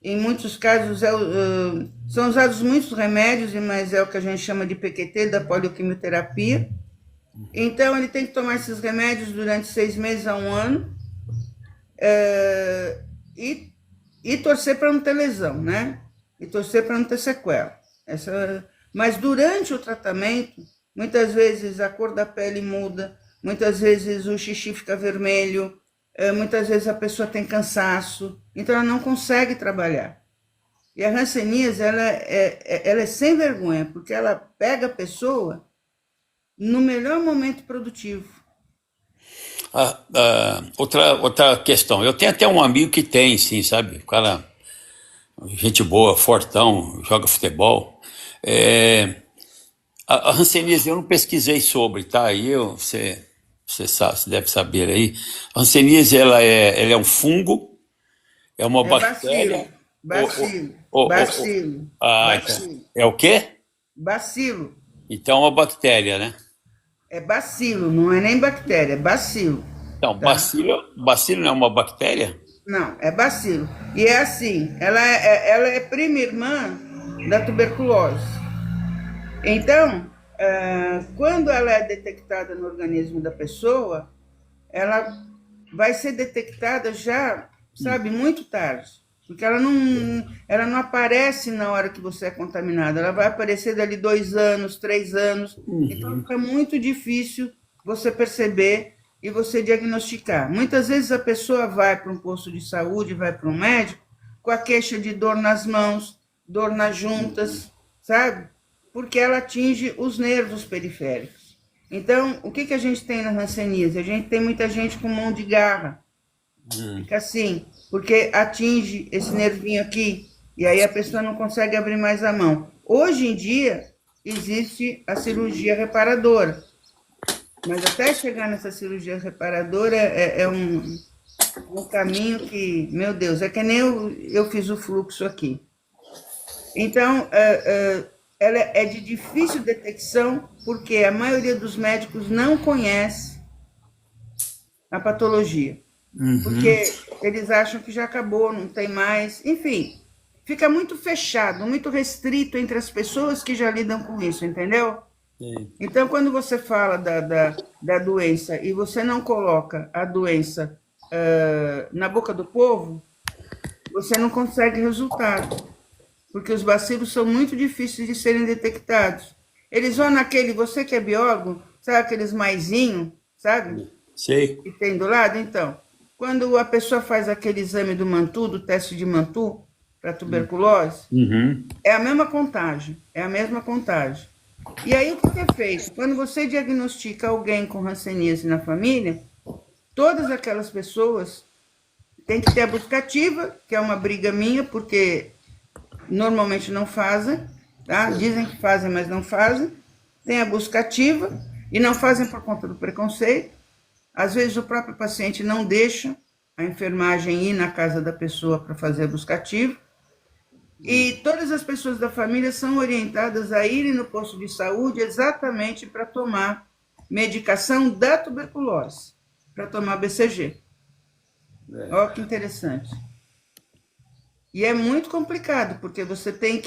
Em muitos casos são usados muitos remédios, mas é o que a gente chama de PQT, da polioquimioterapia. Então, ele tem que tomar esses remédios durante 6 meses a 1 ano, e torcer para não ter lesão, né? E torcer para não ter sequela. Mas durante o tratamento, muitas vezes a cor da pele muda, muitas vezes o xixi fica vermelho, muitas vezes a pessoa tem cansaço, então ela não consegue trabalhar. E a hanseníase, ela é sem vergonha, porque ela pega a pessoa no melhor momento produtivo. Outra questão, eu tenho até um amigo que tem, sim, sabe? O cara, gente boa, fortão, joga futebol. A hanseníase eu não pesquisei sobre, tá? Você sabe, você deve saber aí. A hanseníase, ela é um fungo, é uma bactéria. Bacilo. Então, é o quê? Bacilo. Então é uma bactéria, né? É bacilo, não é nem bactéria, é bacilo. Então, Tá? bacilo não é uma bactéria? Não, é bacilo. E é assim, ela é prima irmã da tuberculose. Então, quando ela é detectada no organismo da pessoa, ela vai ser detectada já, sabe, muito tarde. Porque ela não aparece na hora que você é contaminado, ela vai aparecer dali 2 anos, 3 anos. Então fica muito difícil você perceber e você diagnosticar. Muitas vezes a pessoa vai para um posto de saúde, vai para um médico, com a queixa de dor nas mãos, dor nas juntas, sabe? Porque ela atinge os nervos periféricos. Então, o que a gente tem na hanseníase? A gente tem muita gente com mão de garra. Fica assim, porque atinge esse nervinho aqui, e aí a pessoa não consegue abrir mais a mão. Hoje em dia, existe a cirurgia reparadora, mas até chegar nessa cirurgia reparadora é um caminho que, meu Deus, é que nem eu fiz o fluxo aqui. Então, ela é de difícil detecção, porque a maioria dos médicos não conhece a patologia. Porque eles acham que já acabou, não tem mais. Enfim, fica muito fechado, muito restrito entre as pessoas que já lidam com isso, entendeu? Sim. Então, quando você fala da doença e você não coloca a doença na boca do povo, você não consegue resultado, porque os bacilos são muito difíceis de serem detectados. Eles vão você que é biólogo, sabe aqueles maisinhos, sabe? Sei. Que tem do lado? Então, quando a pessoa faz aquele exame do Mantoux, do teste de Mantoux, para tuberculose, é a mesma contagem, E aí, o que é feito? Quando você diagnostica alguém com hanseníase na família, todas aquelas pessoas têm que ter a buscativa, que é uma briga minha, porque normalmente não fazem, tá? Dizem que fazem, mas não fazem. Tem a buscativa, e não fazem por conta do preconceito. Às vezes o próprio paciente não deixa a enfermagem ir na casa da pessoa para fazer a buscativa. E todas as pessoas da família são orientadas a irem no posto de saúde exatamente para tomar medicação da tuberculose, para tomar BCG. Olha que interessante. E é muito complicado, porque você tem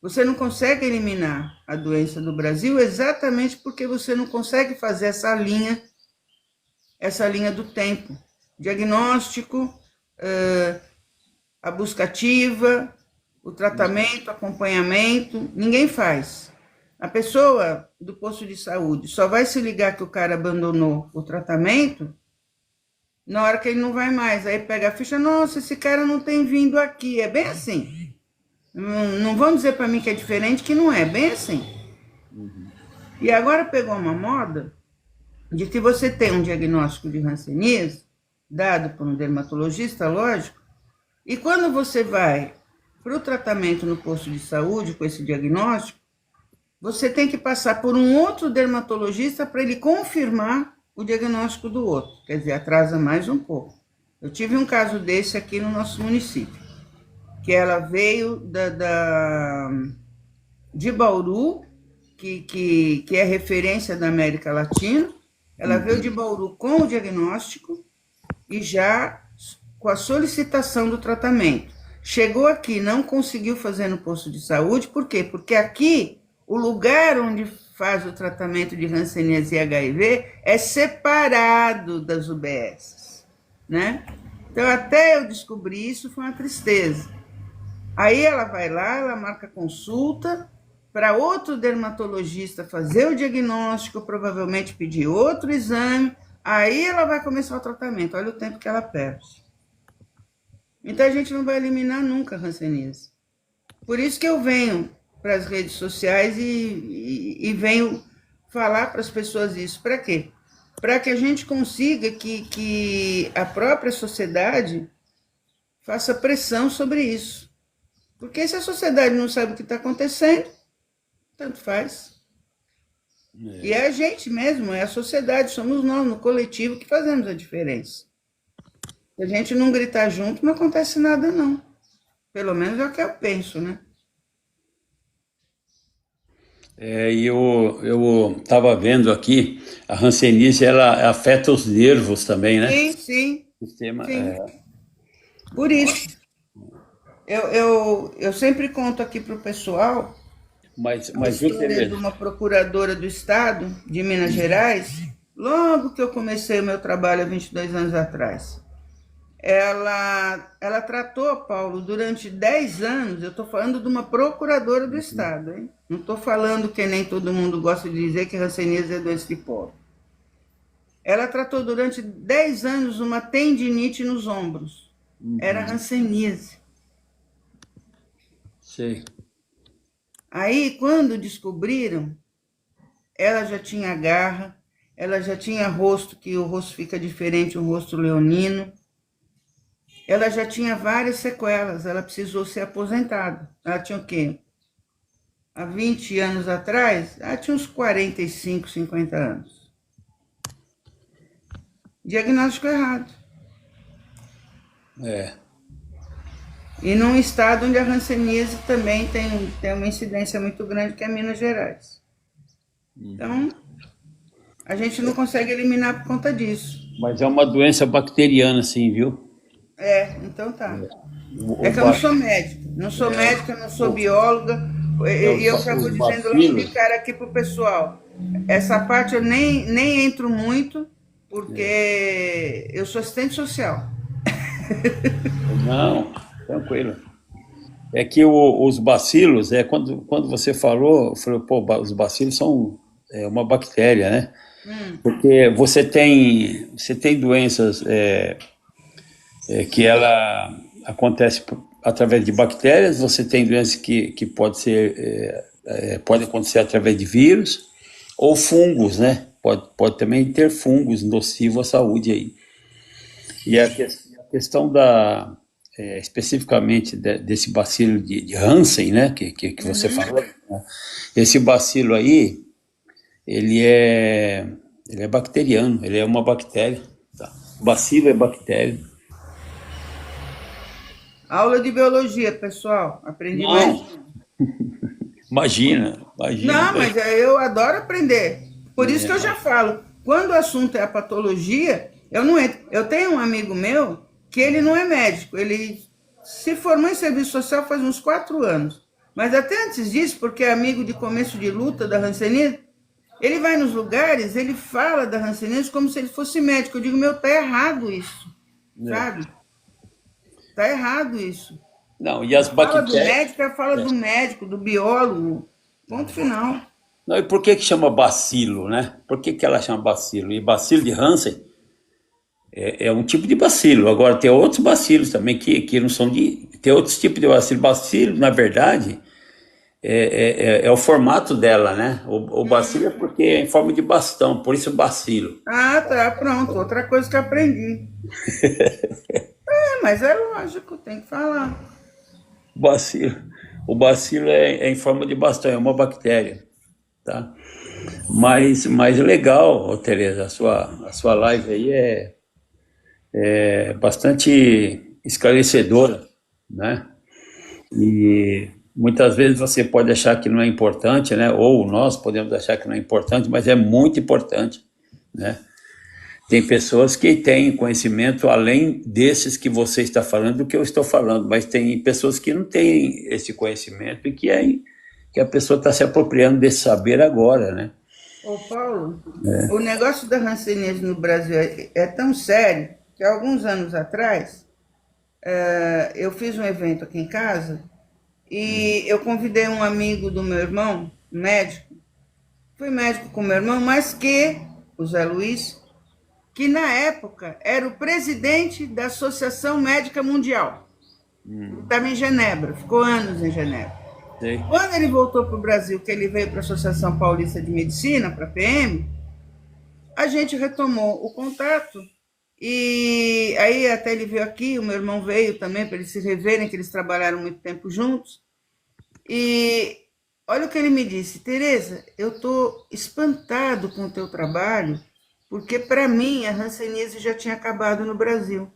você não consegue eliminar a doença do Brasil exatamente porque você não consegue fazer essa linha do tempo. Diagnóstico, a buscativa, o tratamento, acompanhamento, ninguém faz. A pessoa do posto de saúde só vai se ligar que o cara abandonou o tratamento na hora que ele não vai mais. Aí pega a ficha, nossa, esse cara não tem vindo aqui. É bem assim. Não vão dizer para mim que é diferente, que não é, bem assim. E agora pegou uma moda de que você tem um diagnóstico de hanseníase, dado por um dermatologista, lógico, e quando você vai para o tratamento no posto de saúde com esse diagnóstico, você tem que passar por um outro dermatologista para ele confirmar o diagnóstico do outro. Quer dizer, atrasa mais um pouco. Eu tive um caso desse aqui no nosso município, que ela veio de Bauru, que é referência da América Latina. Ela veio de Bauru com o diagnóstico e já com a solicitação do tratamento. Chegou aqui, não conseguiu fazer no posto de saúde, por quê? Porque aqui, o lugar onde faz o tratamento de hanseníase e HIV é separado das UBSs, né? Então, até eu descobrir isso, foi uma tristeza. Aí ela vai lá, ela marca consulta para outro dermatologista fazer o diagnóstico, provavelmente pedir outro exame, aí ela vai começar o tratamento. Olha o tempo que ela perde. Então, a gente não vai eliminar nunca a hanseníase. Por isso que eu venho para as redes sociais e venho falar para as pessoas isso. Para quê? Para que a gente consiga que a própria sociedade faça pressão sobre isso. Porque se a sociedade não sabe o que está acontecendo, tanto faz. E é a gente mesmo, é a sociedade, somos nós, no coletivo, que fazemos a diferença. Se a gente não gritar junto, não acontece nada, não. Pelo menos é o que eu penso, né? E eu estava vendo aqui, a hanseníase, ela afeta os nervos também, né? Sim, sim. Sistema, sim. Por isso. Eu sempre conto aqui para o pessoal a história de uma procuradora do estado de Minas Gerais, logo que eu comecei o meu trabalho há 22 anos atrás. Ela tratou, Paulo, durante 10 anos, eu estou falando de uma procuradora do estado, hein? Não estou falando que nem todo mundo gosta de dizer que hanseníase é doença de pobre. Ela tratou durante 10 anos uma tendinite nos ombros. Era hanseníase. Sei. Aí, quando descobriram, ela já tinha garra, ela já tinha rosto, que o rosto fica diferente, um rosto leonino. Ela já tinha várias sequelas, ela precisou ser aposentada. Ela tinha o quê? Há 20 anos atrás, ela tinha uns 45, 50 anos. Diagnóstico errado. E num estado onde a hanseníase também tem uma incidência muito grande, que é Minas Gerais. Então, a gente não consegue eliminar por conta disso. Mas é uma doença bacteriana, sim, viu? Então tá. É que eu não sou médica. Não sou médica, não sou bióloga. E eu já vou dizendo logo de cara aqui pro pessoal. Essa parte eu nem entro muito, porque eu sou assistente social. Não, tranquilo. É que os bacilos, quando você falou, pô, os bacilos são uma bactéria, né? Porque você tem doenças que ela acontece através de bactérias, você tem doenças que pode acontecer através de vírus ou fungos, né? Pode também ter fungos nocivos à saúde aí. E a questão especificamente desse bacilo de Hansen, né? Que você falou, né? Esse bacilo aí, ele é bacteriano, ele é uma bactéria. Tá? Bacilo é bactéria. Aula de biologia, pessoal. Aprendi mais. Imagina. Não, mas eu adoro aprender. Por isso que eu já falo. Quando o assunto é a patologia, eu não entro. Eu tenho um amigo meu que ele não é médico. Ele se formou em serviço social faz uns 4 anos. Mas até antes disso, porque é amigo de começo de luta da hanseníase, ele vai nos lugares, ele fala da hanseníase como se ele fosse médico. Eu digo, meu, tá errado isso. Sabe? Tá errado isso. Não, e as bactérias... Fala do médico, fala do médico, do biólogo. Ponto final. Não, e por que chama bacilo, né? Por que ela chama bacilo? E bacilo de Hansen é um tipo de bacilo. Agora, tem outros bacilos também que não são tem outros tipos de bacilo. Bacilo, na verdade, é o formato dela, né? O bacilo é porque é em forma de bastão, por isso bacilo. Ah, tá, pronto. Outra coisa que eu aprendi. Mas é lógico, tem que falar. Bacilo. O bacilo é em forma de bastão, é uma bactéria, tá? Mas legal, ô, Tereza, a sua live aí é bastante esclarecedora, né? E muitas vezes você pode achar que não é importante, né? Ou nós podemos achar que não é importante, mas é muito importante, né? Tem pessoas que têm conhecimento além desses que você está falando, do que eu estou falando, mas tem pessoas que não têm esse conhecimento e que a pessoa está se apropriando desse saber agora, né? Ô, Paulo, o negócio da hanseníase no Brasil é tão sério que alguns anos atrás eu fiz um evento aqui em casa e eu convidei um amigo do meu irmão, médico, fui médico com meu irmão, mas o Zé Luiz, que na época era o presidente da Associação Médica Mundial. Estava em Genebra, ficou anos em Genebra. Sei. Quando ele voltou para o Brasil, que ele veio para a Associação Paulista de Medicina, para a PM, a gente retomou o contato e aí até ele veio aqui, o meu irmão veio também para eles se reverem, que eles trabalharam muito tempo juntos. E olha o que ele me disse: Tereza, eu estou espantado com o teu trabalho, porque para mim a hanseníase já tinha acabado no Brasil.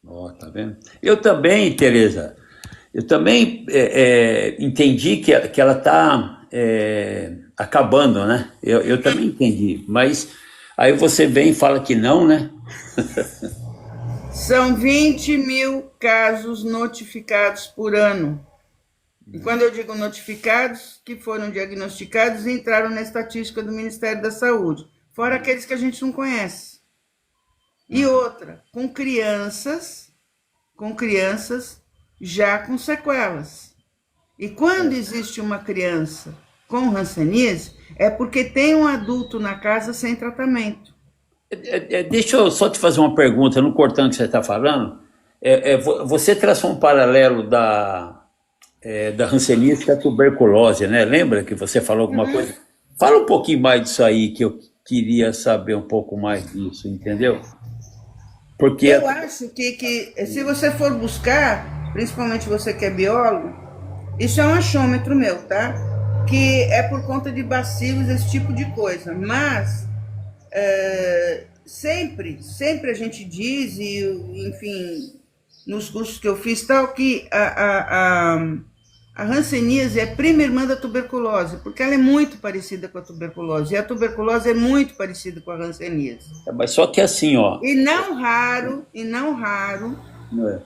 Ó, tá vendo? Eu também, Tereza, eu também entendi que ela está acabando, né? Eu também entendi, mas aí você vem e fala que não, né? São 20 mil casos notificados por ano. E quando eu digo notificados, que foram diagnosticados e entraram na estatística do Ministério da Saúde, fora aqueles que a gente não conhece. E outra, com crianças já com sequelas. E quando existe uma criança com hanseníase, é porque tem um adulto na casa sem tratamento. Deixa eu só te fazer uma pergunta, não cortando o que você está falando. Você traçou um paralelo da hanseníase com a tuberculose, né? Lembra que você falou alguma coisa? Fala um pouquinho mais disso aí, que eu queria saber um pouco mais disso, entendeu? Porque Eu acho que se você for buscar, principalmente você que é biólogo, isso é um achômetro meu, tá? Que é por conta de bacilos, esse tipo de coisa. Mas sempre a gente diz, e enfim, nos cursos que eu fiz tal, que a hanseníase é prima irmã da tuberculose, porque ela é muito parecida com a tuberculose, e a tuberculose é muito parecida com a hanseníase. mas só que assim, ó. E não raro, É.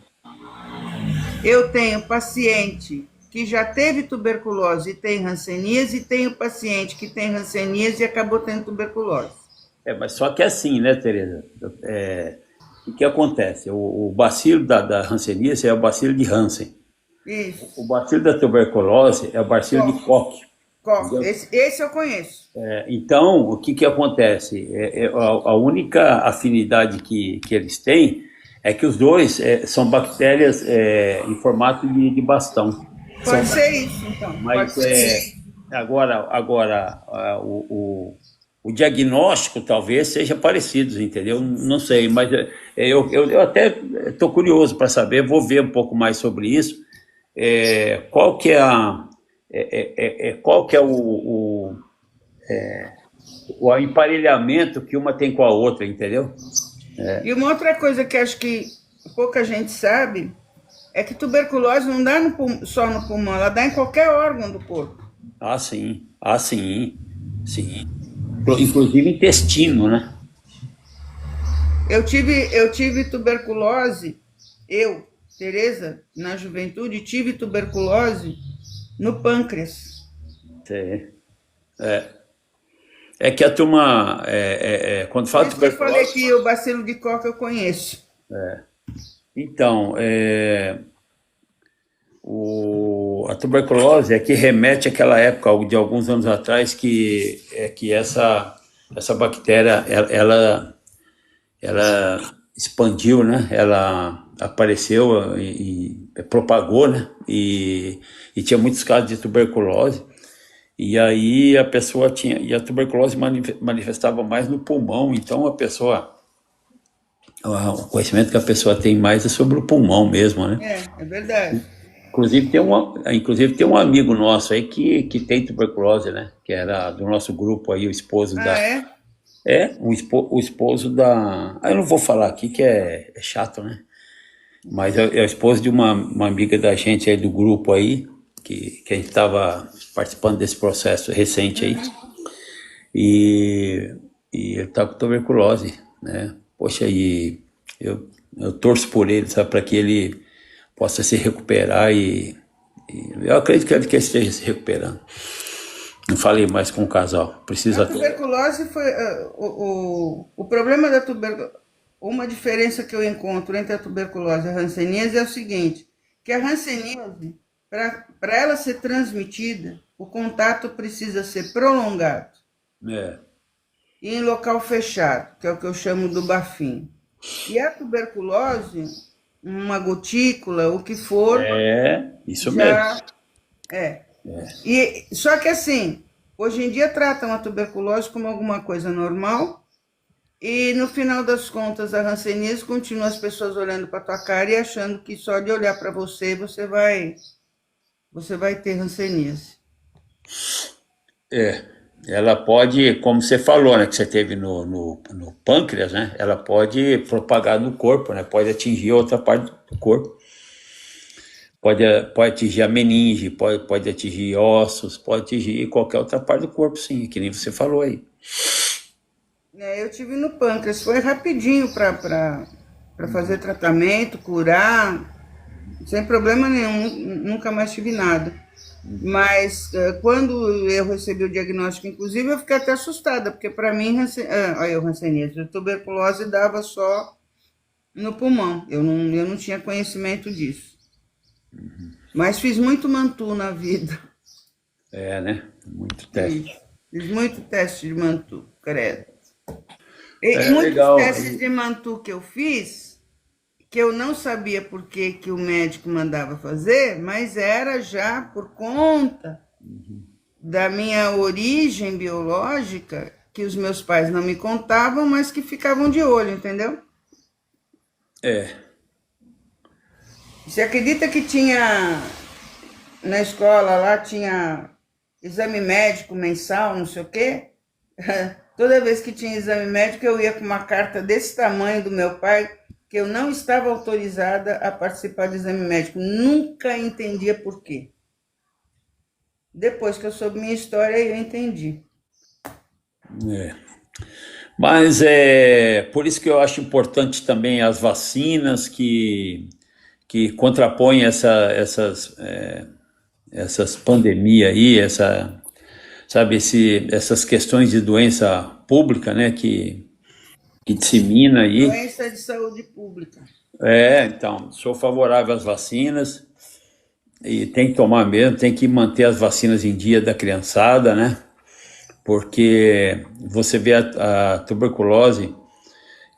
eu tenho paciente que já teve tuberculose e tem hanseníase, e tenho paciente que tem hanseníase e acabou tendo tuberculose. Mas só que assim, né, Tereza? O que acontece? O bacilo da hanseníase é o bacilo de Hansen. Isso. O bacilo da tuberculose é o bacilo de Koch. Esse eu conheço. Então, o que acontece? A única afinidade que eles têm é que os dois são bactérias em formato de bastão. Pode ser isso, então. Mas Pode ser. agora o diagnóstico talvez seja parecido, entendeu? Não sei, mas eu até estou curioso para saber, vou ver um pouco mais sobre isso. Qual que é o emparelhamento que uma tem com a outra, entendeu? E uma outra coisa que acho que pouca gente sabe é que tuberculose não dá só no pulmão, ela dá em qualquer órgão do corpo. Sim. Inclusive intestino, né? Eu tive tuberculose, Tereza, na juventude, tive tuberculose no pâncreas. É que a turma, quando fala Por isso que eu tuberculose... falei que o bacilo de Koch eu conheço. Então, a tuberculose é que remete àquela época, de alguns anos atrás, que essa bactéria, ela expandiu, né? Ela apareceu propagou, né? E tinha muitos casos de tuberculose. E aí a pessoa tinha, e a tuberculose manifestava mais no pulmão, então o conhecimento que a pessoa tem mais é sobre o pulmão mesmo, né? É verdade. Inclusive tem um amigo nosso aí que tem tuberculose, né? Que era do nosso grupo aí, o esposo Ah, da. é? O esposo da. Eu não vou falar aqui que é chato, né? Mas é o esposo de uma amiga da gente aí do grupo aí, que a gente estava participando desse processo recente aí. E, e ele tá com tuberculose, né? Poxa, e eu torço por ele, sabe, para que ele possa se recuperar e eu acredito que ele esteja se recuperando. Não falei mais com o casal, A precisa ter. tuberculose foi o problema da tuberculose. Uma diferença que eu encontro entre a tuberculose e a hanseníase é o seguinte, que a hanseníase, para ela ser transmitida, o contato precisa ser prolongado É, e em local fechado, que é o que eu chamo do bafinho. E a tuberculose, uma gotícula, o que for, isso mesmo. já é. E só que assim, hoje em dia tratam a tuberculose como alguma coisa normal e no final das contas a hanseníase continua as pessoas olhando para tua cara e achando que só de olhar para você vai ter hanseníase. É, ela pode, como você falou, né, que você teve no pâncreas, né? Ela pode propagar no corpo, né? Pode atingir outra parte do corpo. Pode atingir a meninge, pode atingir ossos, pode atingir qualquer outra parte do corpo, sim, que nem você falou aí. Eu tive no pâncreas, foi rapidinho para fazer tratamento, curar, sem problema nenhum, nunca mais tive nada. Mas quando eu recebi o diagnóstico, inclusive, eu fiquei até assustada, porque para mim, hanseníase, tuberculose dava só no pulmão. Eu não tinha conhecimento disso. Mas fiz muito mantu na vida. É, né? Muito teste. Fiz muito teste de mantu, credo. E É muitos legal. testes de mantu que eu fiz, que eu não sabia por que o médico mandava fazer, mas era já por conta da minha origem biológica, que os meus pais não me contavam, mas que ficavam de olho, entendeu? É, Você acredita que tinha, na escola lá, tinha exame médico mensal, não sei o quê? Toda vez que tinha exame médico, eu ia com uma carta desse tamanho do meu pai, que eu não estava autorizada a participar do exame médico. Nunca entendia por quê. Depois que eu soube minha história, eu entendi. é. Mas é por isso que eu acho importante também as vacinas que contrapõem essas pandemias aí, sabe, essas questões de doença pública, né, que dissemina aí. Doença de saúde pública. Então, sou favorável às vacinas e tem que tomar mesmo, tem que manter as vacinas em dia da criançada, né? Porque você vê a tuberculose,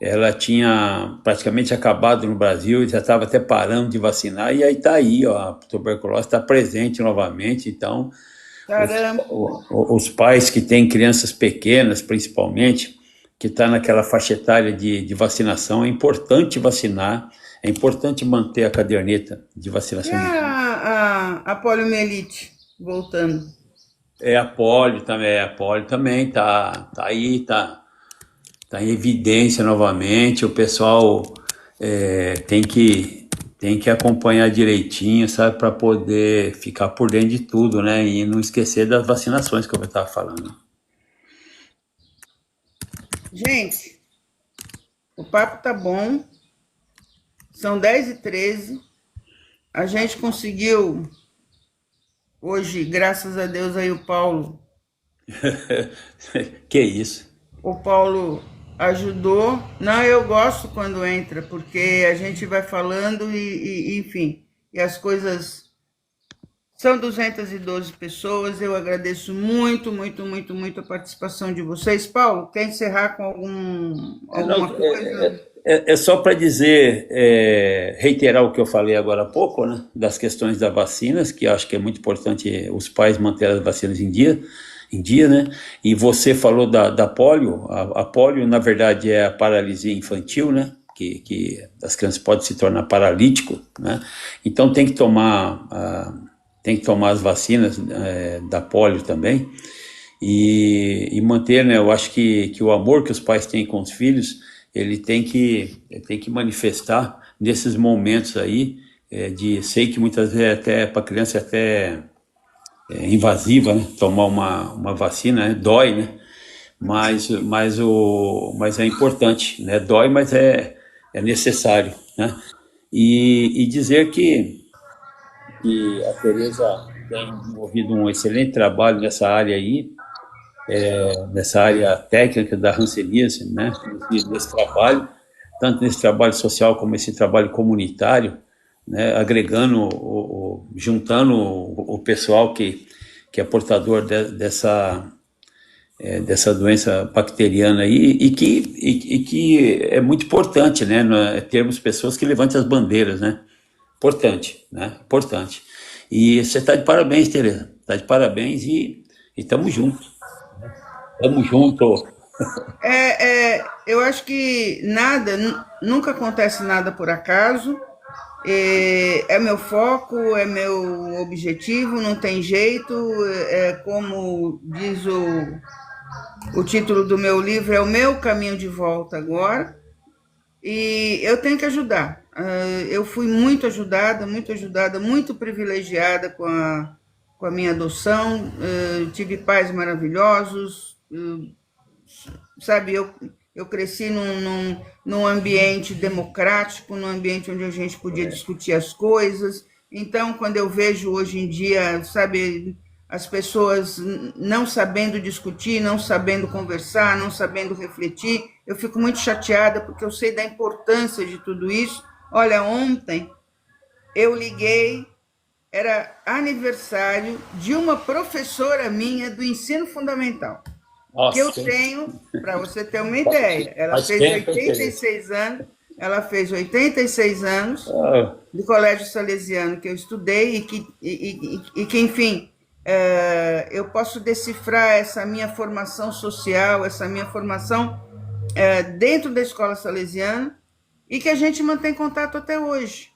ela tinha praticamente acabado no Brasil, já estava até parando de vacinar, e aí está aí, ó, a tuberculose está presente novamente, então Caramba. os pais que têm crianças pequenas, principalmente, que está naquela faixa etária de vacinação, é importante vacinar, é importante manter a caderneta de E vacinação. a poliomielite, voltando. A polio também tá aí, tá em evidência novamente, o pessoal tem que acompanhar direitinho, sabe, para poder ficar por dentro de tudo, né, e não esquecer das vacinações que eu estava falando. Gente, o papo tá bom. São 10h13. A gente conseguiu, hoje, graças a Deus, aí Que isso? o Paulo ajudou. Não, eu gosto quando entra, porque a gente vai falando enfim, e as coisas. São 212 pessoas, eu agradeço muito, muito, muito, muito a participação de vocês. Paulo, quer encerrar com Não, alguma coisa? É só para dizer, reiterar o que eu falei agora há pouco, né, das questões das vacinas, que eu acho que é muito importante os pais manterem as vacinas em dia, né? E você falou da polio. A polio, na verdade, é a paralisia infantil, né? Que as crianças podem se tornar paralítico, né? Então tem que tomar as vacinas da polio também e manter, né? Eu acho que o amor que os pais têm com os filhos, ele tem que manifestar nesses momentos aí, sei que muitas vezes até para a criança é invasiva, né? Tomar uma vacina, né? Dói, né? Mas é importante, né? Dói, mas é necessário, né? E dizer que a Tereza tem desenvolvido um excelente trabalho nessa área aí, nessa área técnica da hanseníase, né? Nesse trabalho, tanto nesse trabalho social como esse trabalho comunitário, né? Agregando, juntando o pessoal que é portador dessa doença bacteriana aí, e que é muito importante, né? Termos pessoas que levantem as bandeiras, né? Importante, né? Importante. E você está de parabéns, Tereza. Está de parabéns e estamos juntos. Estamos juntos. Eu acho que nada, nunca acontece nada por acaso. É meu foco, é meu objetivo, não tem jeito. É como diz o título do meu livro, é o meu caminho de volta agora. E eu tenho que ajudar. Eu fui muito ajudada, muito privilegiada com a minha adoção. Tive pais maravilhosos. Sabe, eu cresci num ambiente democrático, num ambiente onde a gente podia discutir as coisas. Então, quando eu vejo hoje em dia, sabe, as pessoas não sabendo discutir, não sabendo conversar, não sabendo refletir, eu fico muito chateada, porque eu sei da importância de tudo isso. Olha, ontem eu liguei, era aniversário de uma professora minha do ensino fundamental, que eu Nossa, tenho, para você ter uma ideia, faz tempo, hein, Tereza? ela fez 86 anos Ah, do Colégio Salesiano que eu estudei e que enfim, eu posso decifrar essa minha formação social, essa minha formação dentro da escola salesiana, e que a gente mantém contato até hoje,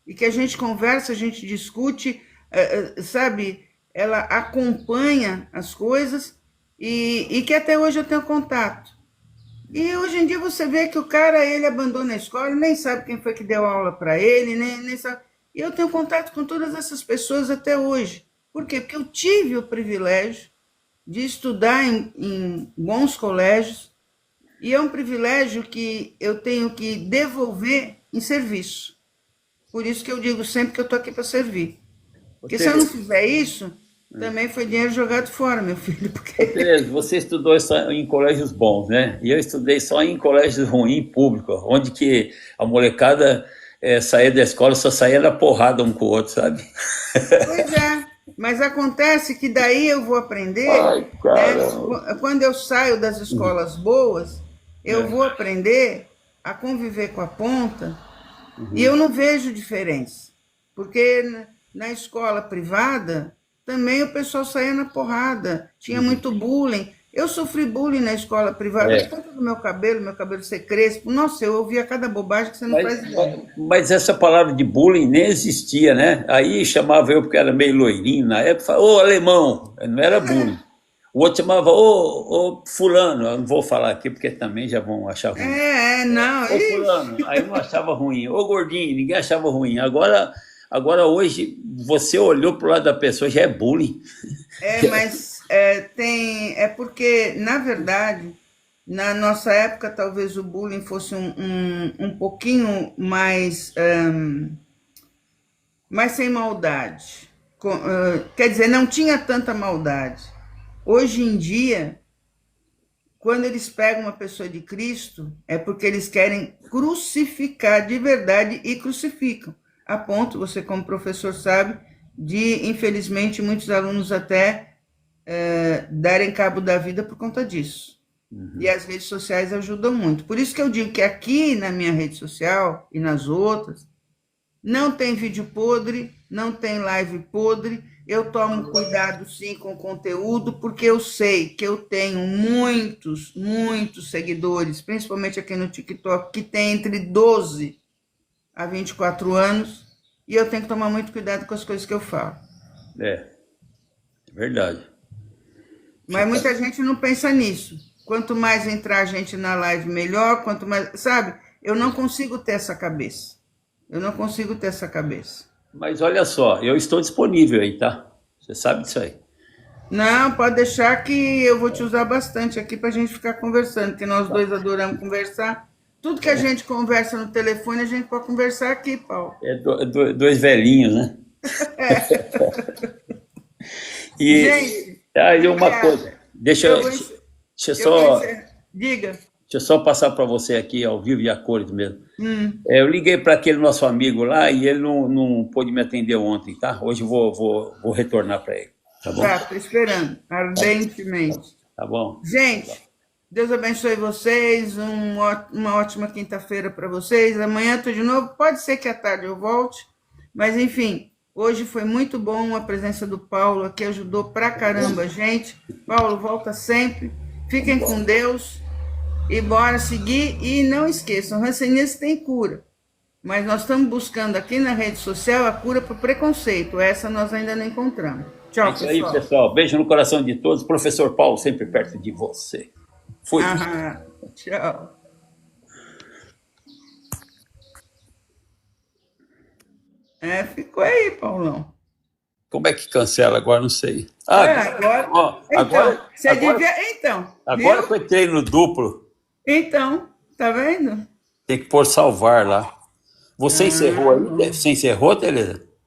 e que a gente conversa, a gente discute, sabe, ela acompanha as coisas, e que até hoje eu tenho contato. E hoje em dia você vê que o cara, ele abandona a escola, nem sabe quem foi que deu aula para ele, nem sabe. E eu tenho contato com todas essas pessoas até hoje. Por quê? Porque eu tive o privilégio de estudar em bons colégios, e é um privilégio que eu tenho que devolver em serviço. Por isso que eu digo sempre que eu estou aqui para servir. Porque se eu não Tereza, fizer isso, também foi dinheiro jogado fora, meu filho. Porque Tereza, você estudou só em colégios bons, né? E eu estudei só em colégios ruins, públicos, onde que a molecada saía da escola, só saía na porrada um com o outro, sabe? Pois é, mas acontece que daí eu vou aprender, Ai, né? caramba. Quando eu saio das escolas boas, eu vou aprender a conviver com a ponta, e eu não vejo diferença. Porque na escola privada também o pessoal saía na porrada, tinha muito bullying. Eu sofri bullying na escola privada por É. conta do meu cabelo ser crespo. Nossa, eu ouvia cada bobagem que você não Mas, faz ideia. mas essa palavra de bullying nem existia, né? Aí chamava eu, porque era meio loirinho na época, falava, ô alemão, não era bullying. O outro chamava, ô fulano, eu não vou falar aqui porque também já vão achar ruim. Não, Ô fulano, aí não achava ruim. Ô gordinho, ninguém achava ruim. Agora hoje, você olhou pro lado da pessoa, já é bullying. mas é porque, na verdade, na nossa época, talvez o bullying fosse um pouquinho mais sem maldade. Quer dizer, não tinha tanta maldade. Hoje em dia, quando eles pegam uma pessoa de Cristo, é porque eles querem crucificar de verdade e crucificam. A ponto, você como professor sabe, de, infelizmente, muitos alunos até darem cabo da vida por conta disso. E as redes sociais ajudam muito. Por isso que eu digo que aqui na minha rede social e nas outras, não tem vídeo podre, não tem live podre. Eu tomo cuidado sim com o conteúdo, porque eu sei que eu tenho muitos, muitos seguidores, principalmente aqui no TikTok, que tem entre 12 a 24 anos, e eu tenho que tomar muito cuidado com as coisas que eu falo. É verdade. Mas muita gente não pensa nisso. Quanto mais entrar gente na live, melhor. Quanto mais, sabe? Eu não consigo ter essa cabeça. Eu não consigo ter essa cabeça. Mas olha só, eu estou disponível aí, tá? Você sabe disso aí. Não, pode deixar que eu vou te usar bastante aqui para a gente ficar conversando, que nós dois adoramos conversar. Tudo que a gente conversa no telefone, a gente pode conversar aqui, Paulo. Dois velhinhos, né? E Gente, aí uma obrigada. coisa, deixa Eu vou Diga. deixa eu só passar para você aqui ao vivo e a cores mesmo. Eu liguei para aquele nosso amigo lá e ele não pôde me atender ontem, tá? Hoje eu vou retornar para ele, tá bom? Tá, tô esperando, ardentemente. Tá bom? Gente, Deus abençoe vocês, uma ótima quinta-feira para vocês. Amanhã tô de novo, pode ser que à tarde eu volte, mas enfim, hoje foi muito bom a presença do Paulo aqui, ajudou pra caramba a gente. Paulo, volta sempre, fiquem com Deus e bora seguir. E não esqueçam, hanseníase tem cura, mas nós estamos buscando aqui na rede social a cura para o preconceito, essa nós ainda não encontramos. Tchau, Isso aí, pessoal. Beijo no coração de todos. Professor Paulo sempre perto de você. Fui. Tchau. Ficou aí, Paulão. Como é que cancela agora? Não sei. Agora. Ó, então, você agora, devia. Então. Agora que eu entrei no duplo. Então, tá vendo? Tem que pôr salvar lá. Você encerrou aí? Você encerrou, Tereza?